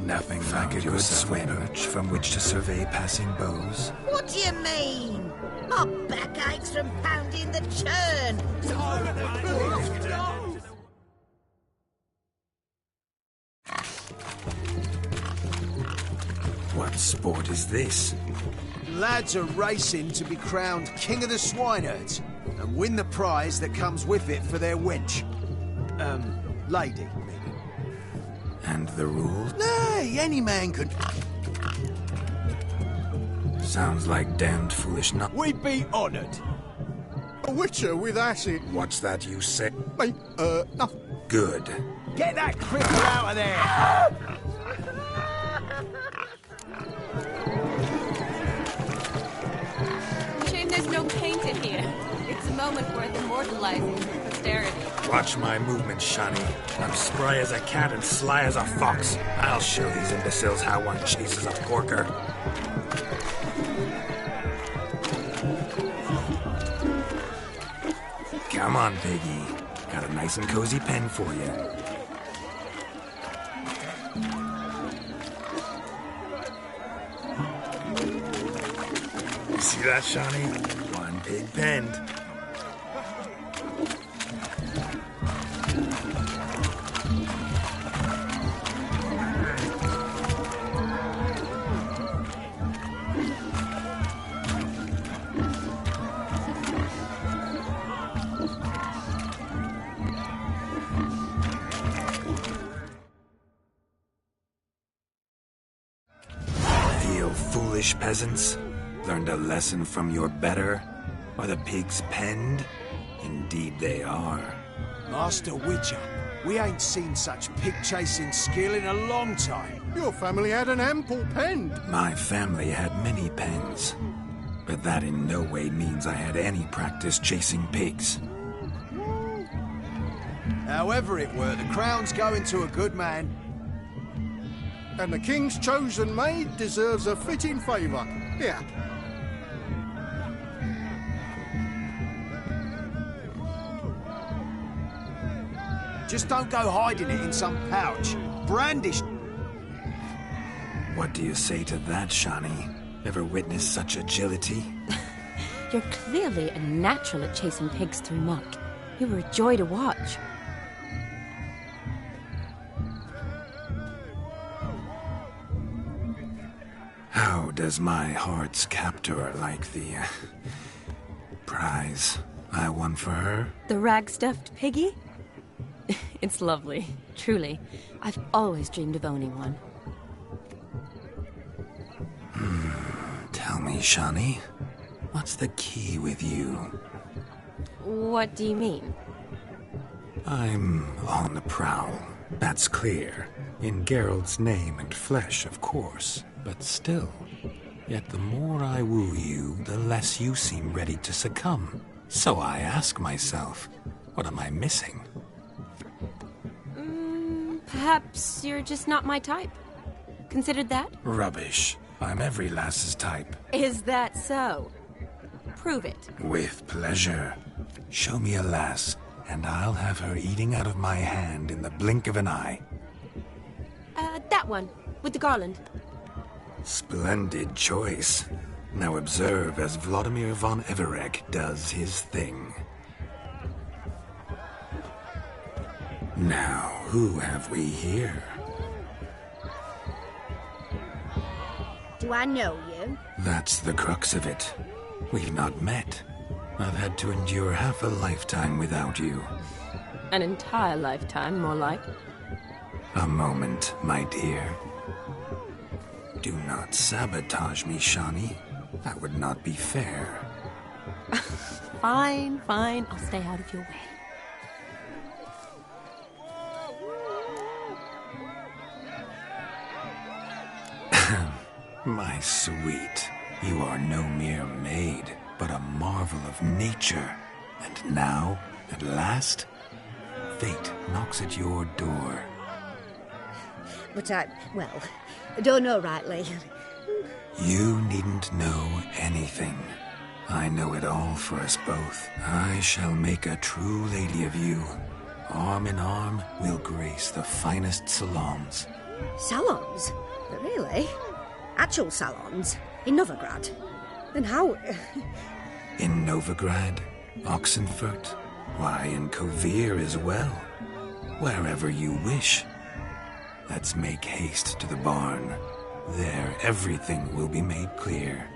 Nothing like a good swim from which to survey passing bows. What do you mean? My back aches from pounding the churn. What sport is this? Lads are racing to be crowned King of the Swineherds and win the prize that comes with it for their wench. Lady, maybe. And the rules? Nay, any man could... Sounds like damned foolish We'd be honoured. A witcher with acid. What's that you say? Me, nothing. Good. Get that cripple out of there! Shame there's no paint in here. It's a moment worth immortalizing for posterity. Watch my movements, Shawnee. I'm spry as a cat and sly as a fox. I'll show these imbeciles how one chases a porker. Come on, Piggy. Got a nice and cozy pen for you. You see that, Shawnee? One pig penned. Foolish peasants, learned a lesson from your better? Are the pigs penned? Indeed they are. Master Witcher, we ain't seen such pig-chasing skill in a long time. Your family had an ample pen. My family had many pens, but that in no way means I had any practice chasing pigs. However it were, the crown's going to a good man. And the king's chosen maid deserves a fitting favour. Here. Just don't go hiding it in some pouch. Brandish. What do you say to that, Shawnee? Ever witnessed such agility? You're clearly a natural at chasing pigs through muck. You were a joy to watch. How does my heart's captor like the prize I won for her? The rag-stuffed piggy? It's lovely, truly. I've always dreamed of owning one. Tell me, Shawnee, what's the key with you? What do you mean? I'm on the prowl, that's clear. In Geralt's name and flesh, of course. But still, yet the more I woo you, the less you seem ready to succumb. So I ask myself, what am I missing? Perhaps you're just not my type. Considered that? Rubbish. I'm every lass's type. Is that so? Prove it. With pleasure. Show me a lass, and I'll have her eating out of my hand in the blink of an eye. That one. with the garland. Splendid choice. Now observe as Vladimir von Everek does his thing. Now, who have we here? Do I know you? That's the crux of it. We've not met. I've had to endure half a lifetime without you. An entire lifetime, more like. A moment, my dear. Do not sabotage me, Shani. That would not be fair. Fine, fine. I'll stay out of your way. My sweet, you are no mere maid, but a marvel of nature. And now, at last, fate knocks at your door. But I don't know rightly. You needn't know anything. I know it all for us both. I shall make a true lady of you. Arm in arm, we'll grace the finest salons. Salons? Really? Actual salons? In Novigrad? Then how... In Novigrad, Oxenfurt, why, in Kovir as well. Wherever you wish. Let's make haste to the barn. There, everything will be made clear.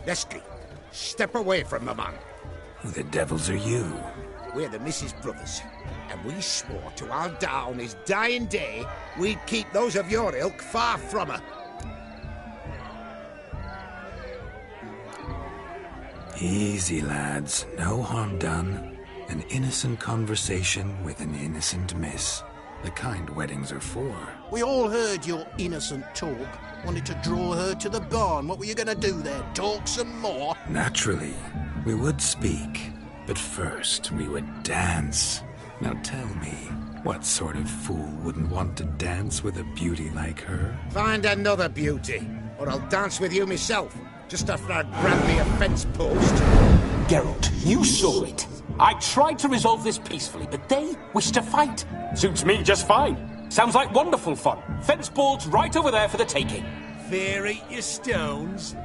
Leslie, step away from the man. Who the devils are you? We're the Mrs. Brothers, and we swore to our down his dying day we'd keep those of your ilk far from her. Easy, lads. No harm done. An innocent conversation with an innocent miss. The kind weddings are for. We all heard your innocent talk. Wanted to draw her to the barn. What were you going to do there? Talk some more? Naturally. We would speak. But first, we would dance. Now tell me, what sort of fool wouldn't want to dance with a beauty like her? Find another beauty, or I'll dance with you myself. Just after I'd grab me a fence post. Geralt, you saw it. I tried to resolve this peacefully, but they wish to fight. Suits me just fine. Sounds like wonderful fun. Fence boards right over there for the taking. Fear eat your stones.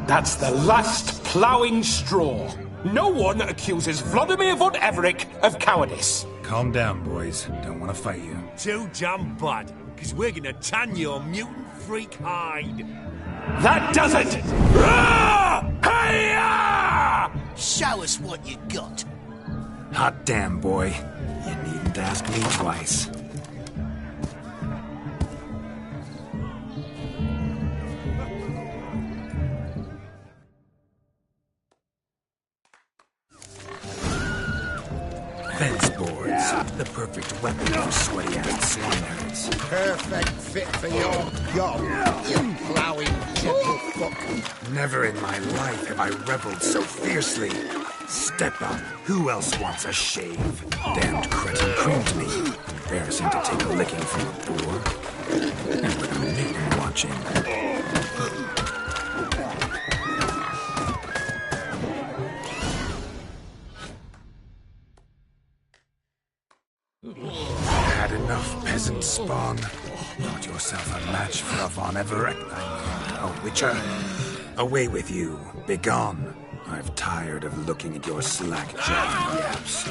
That's the last ploughing straw. No one accuses Vladimir von Everek of cowardice. Calm down, boys. Don't want to fight you. Too damn bad, because we're gonna tan your mutant freak hide. That does it! Show us what you got. Hot damn, boy. You needn't ask me twice. Fence boards. The perfect weapon for sweaty-ass swineherds. Perfect fit for your gob, you plowing gentlefolk. Never in my life have I reveled so fiercely. Step up. Who else wants a shave? Damned cretin creamed me. Embarrassing to take a licking from a boar. And with a maiden watching. Had enough peasant spawn. Not yourself a match for a von Everek. A witcher. Away with you. Begone. I've tired of looking at your slack-jawed yaps.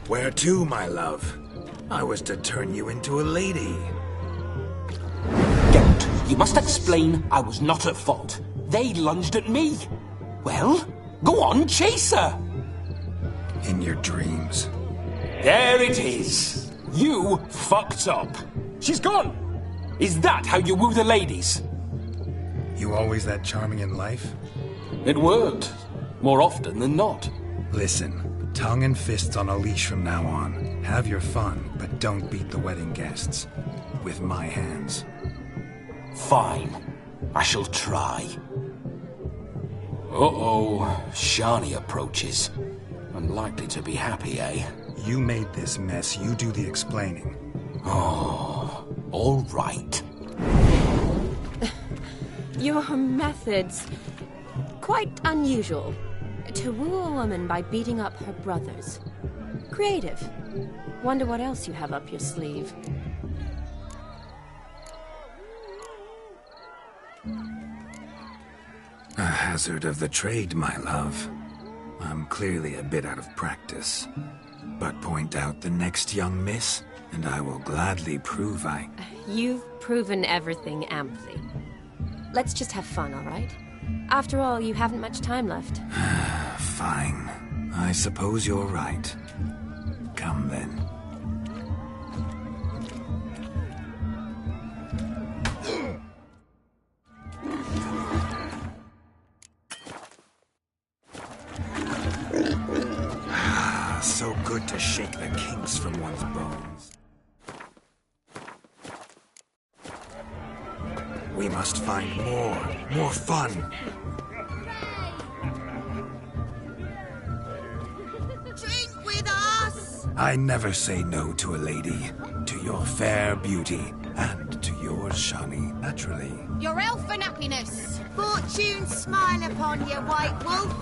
Where to, my love? I was to turn you into a lady. Geralt, you must explain I was not at fault. They lunged at me. Well, go on, chase her. In your dreams. There it is. You fucked up. She's gone. Is that how you woo the ladies? You always that charming in life? It worked. More often than not. Listen, tongue and fists on a leash from now on. Have your fun, but don't beat the wedding guests. With my hands. Fine. I shall try. Uh-oh. Shani approaches. Unlikely to be happy, eh? You made this mess. You do the explaining. Oh, all right. Your methods... quite unusual. To woo a woman by beating up her brothers. Creative. Wonder what else you have up your sleeve. A hazard of the trade, my love. I'm clearly a bit out of practice. But point out the next young miss, and I will gladly prove I... You've proven everything amply. Let's just have fun, all right? After all, you haven't much time left. Fine. I suppose you're right. Come then. So good to shake the kinks from one's bones. We must find more fun. Drink with us! I never say no to a lady, to your fair beauty, and to yours, Shani, naturally. Your elfin happiness! Fortune smile upon you, White Wolf!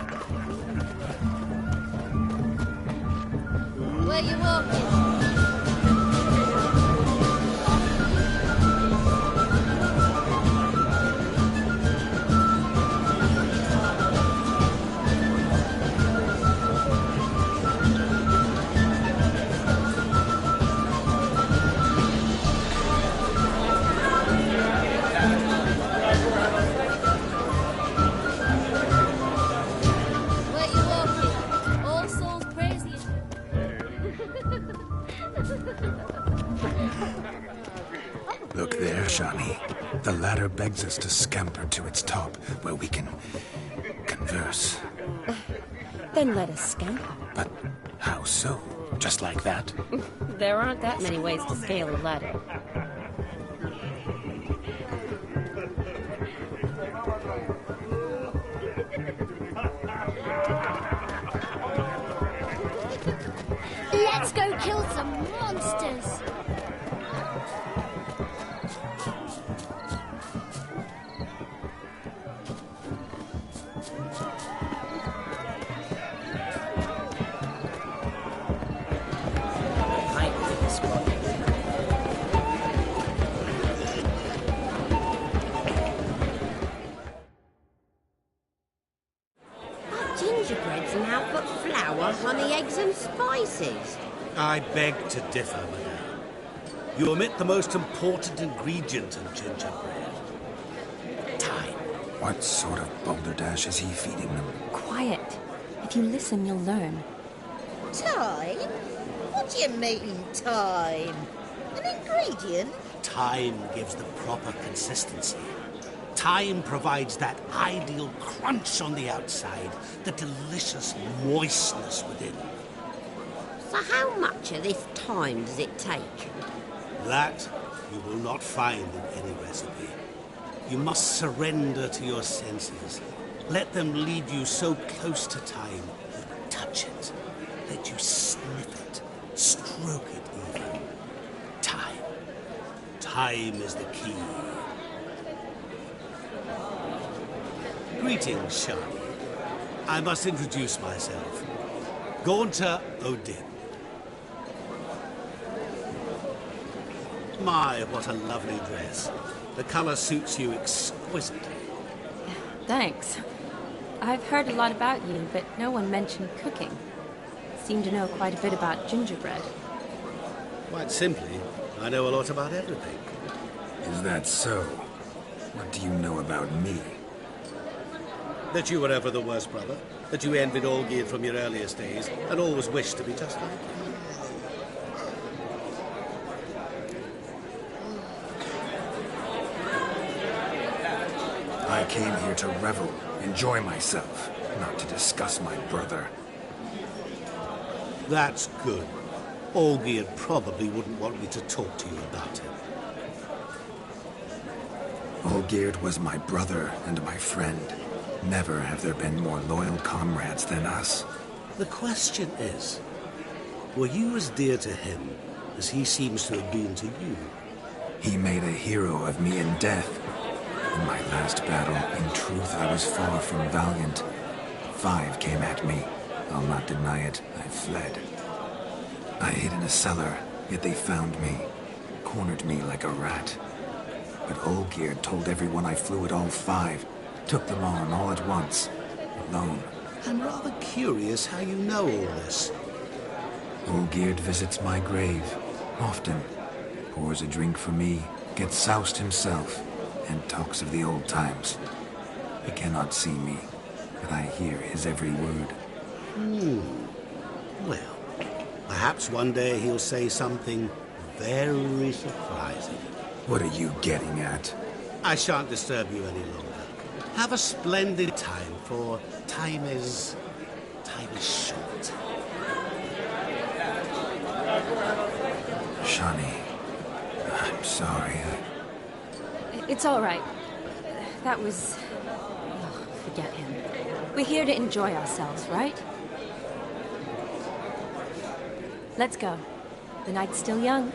Where you walking? Look there, Shani. The ladder begs us to scamper to its top, where we can converse. Then let us scamper. But how so? Just like that? There aren't that many ways to scale a ladder. Let's go kill some monsters! Gingerbreads now put flour, honey, eggs and spices. I beg to differ, madame. You omit the most important ingredient in gingerbread. Time. What sort of balderdash is he feeding them? Quiet. If you listen, you'll learn. Time? What do you mean, time? An ingredient? Time gives the proper consistency. Time provides that ideal crunch on the outside, the delicious moistness within. So how much of this time does it take? That you will not find in any recipe. You must surrender to your senses. Let them lead you so close to time, you touch it. Let you sniff it, stroke it even. Time. Time is the key. Greetings, Shani. I must introduce myself. Gaunter Odin. My, what a lovely dress. The color suits you exquisitely. Thanks. I've heard a lot about you, but no one mentioned cooking. Seem to know quite a bit about gingerbread. Quite simply, I know a lot about everything. Is that so? What do you know about me? That you were ever the worst brother. That you envied Olgierd from your earliest days, and always wished to be just like him. I came here to revel, enjoy myself, not to discuss my brother. That's good. Olgierd probably wouldn't want me to talk to you about him. Olgierd was my brother and my friend. Never have there been more loyal comrades than us. The question is, were you as dear to him as he seems to have been to you? He made a hero of me in death. In my last battle, in truth, I was far from valiant. 5 came at me. I'll not deny it, I fled. I hid in a cellar, yet they found me. Cornered me like a rat. But Olgierd told everyone I flew at all 5. Took them on all at once. Alone. I'm rather curious how you know all this. Olgierd visits my grave. Often. Pours a drink for me. Gets soused himself. And talks of the old times. He cannot see me. But I hear his every word. Well, perhaps one day he'll say something very surprising. What are you getting at? I shan't disturb you any longer. Have a splendid time, for time is short. Shani, I'm sorry. It's all right. That was... Oh, forget him. We're here to enjoy ourselves, right? Let's go. The night's still young.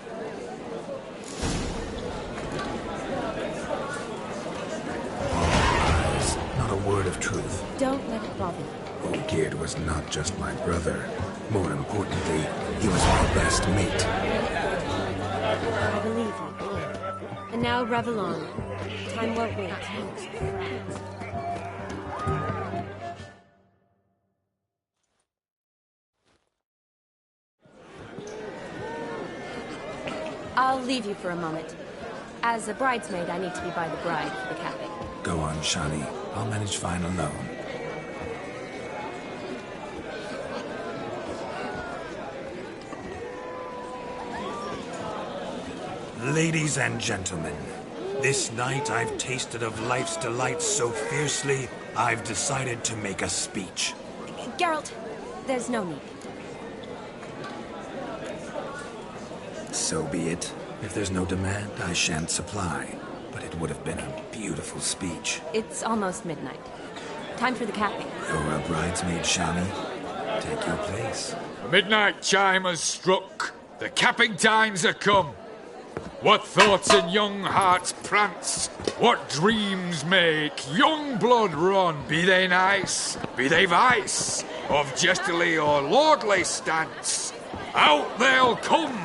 Not a word of truth. Don't let it bother you. Olgierd was not just my brother. More importantly, he was my best mate. I believe you. And now revel on. Time won't wait. I'll leave you for a moment. As a bridesmaid, I need to be by the bride for the capping. Go on, Shani. I'll manage fine alone. Ladies and gentlemen, this night I've tasted of life's delights so fiercely, I've decided to make a speech. Geralt, there's no need. So be it. If there's no demand, I shan't supply. But it would have been a beautiful speech. It's almost midnight. Time for the capping. You're a bridesmaid, Shani. Take your place. The midnight chime has struck. The capping times are come. What thoughts in young hearts prance? What dreams make young blood run? Be they nice, be they vice, of jestily or lordly stance, out they'll come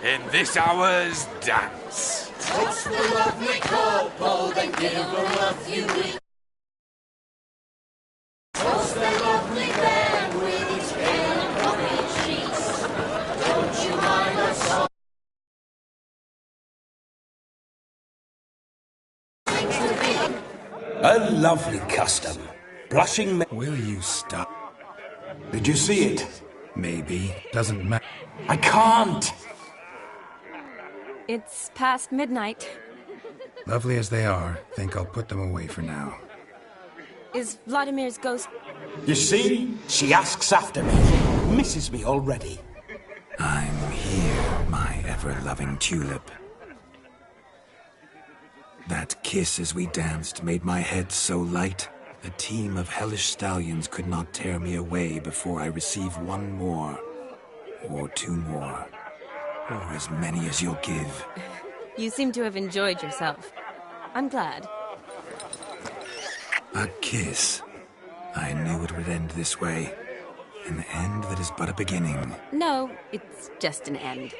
in this hour's dance. Toast the lovely kobold and give her a few weeks. Toast the lovely bear with its pale and pocket cheeks. Don't you mind a song? A lovely custom. Blushing... Will you stop? Did you see it? Maybe. Doesn't matter. I can't! It's past midnight. Lovely as they are, think I'll put them away for now. Is Vladimir's ghost... You see? She asks after me. Misses me already. I'm here, my ever-loving tulip. That kiss as we danced made my head so light. A team of hellish stallions could not tear me away before I receive one more. Or 2 more. Or as many as you'll give. You seem to have enjoyed yourself. I'm glad. A kiss. I knew it would end this way. An end that is but a beginning. No, it's just an end.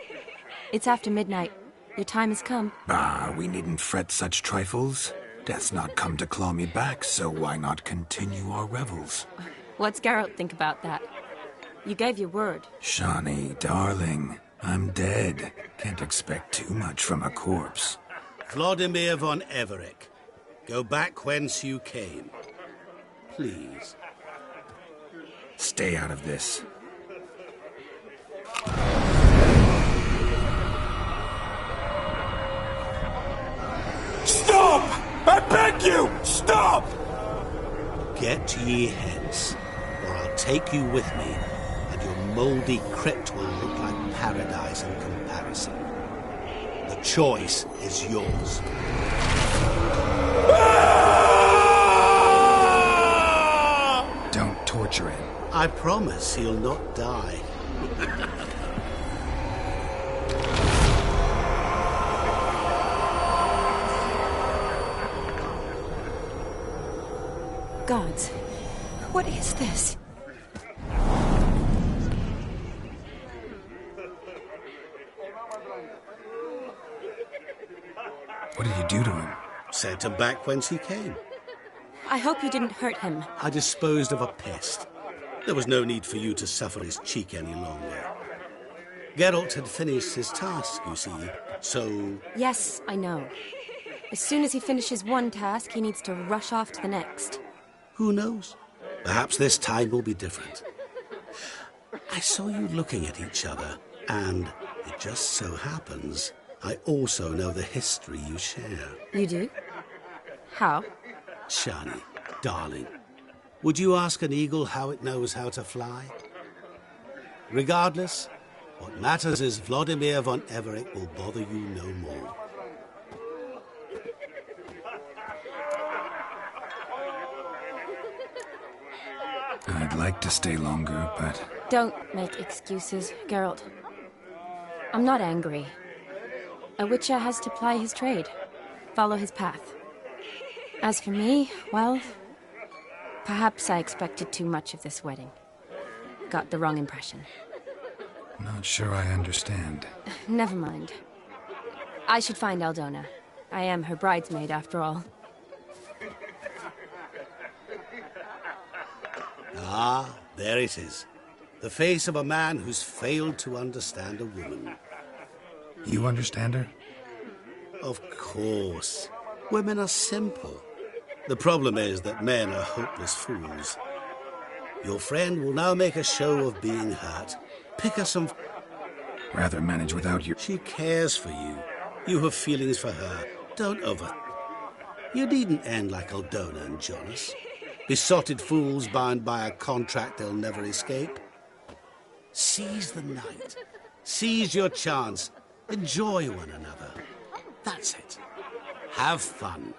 It's after midnight. Your time has come. Ah, we needn't fret such trifles. Death's not come to claw me back, so why not continue our revels? What's Geralt think about that? You gave your word. Shani, darling, I'm dead. Can't expect too much from a corpse. Vladimir von Everec, go back whence you came. Please. Stay out of this. Stop! I beg you! Stop! Get ye hence, or I'll take you with me, and your mouldy crypt will look like paradise in comparison. The choice is yours. Don't torture him. I promise he'll not die. Gods, what is this? Sent him back whence he came. I hope you didn't hurt him. I disposed of a pest. There was no need for you to suffer his cheek any longer. Geralt had finished his task, you see, so... Yes, I know. As soon as he finishes one task, he needs to rush off to the next. Who knows? Perhaps this time will be different. I saw you looking at each other, and it just so happens I also know the history you share. You do? How? Shani, darling, would you ask an eagle how it knows how to fly? Regardless, what matters is Vladimir von Everett will bother you no more. I'd like to stay longer, but... Don't make excuses, Geralt. I'm not angry. A witcher has to ply his trade, follow his path. As for me, well, perhaps I expected too much of this wedding. Got the wrong impression. Not sure I understand. Never mind. I should find Aldona. I am her bridesmaid, after all. Ah, there it is. The face of a man who's failed to understand a woman. You understand her? Of course. Women are simple. The problem is that men are hopeless fools. Your friend will now make a show of being hurt. Pick her some... Rather manage without you. She cares for you. You have feelings for her. Don't over... You needn't end like Aldona and Jonas. Besotted fools bound by a contract they'll never escape. Seize the night. Seize your chance. Enjoy one another. That's it. Have fun.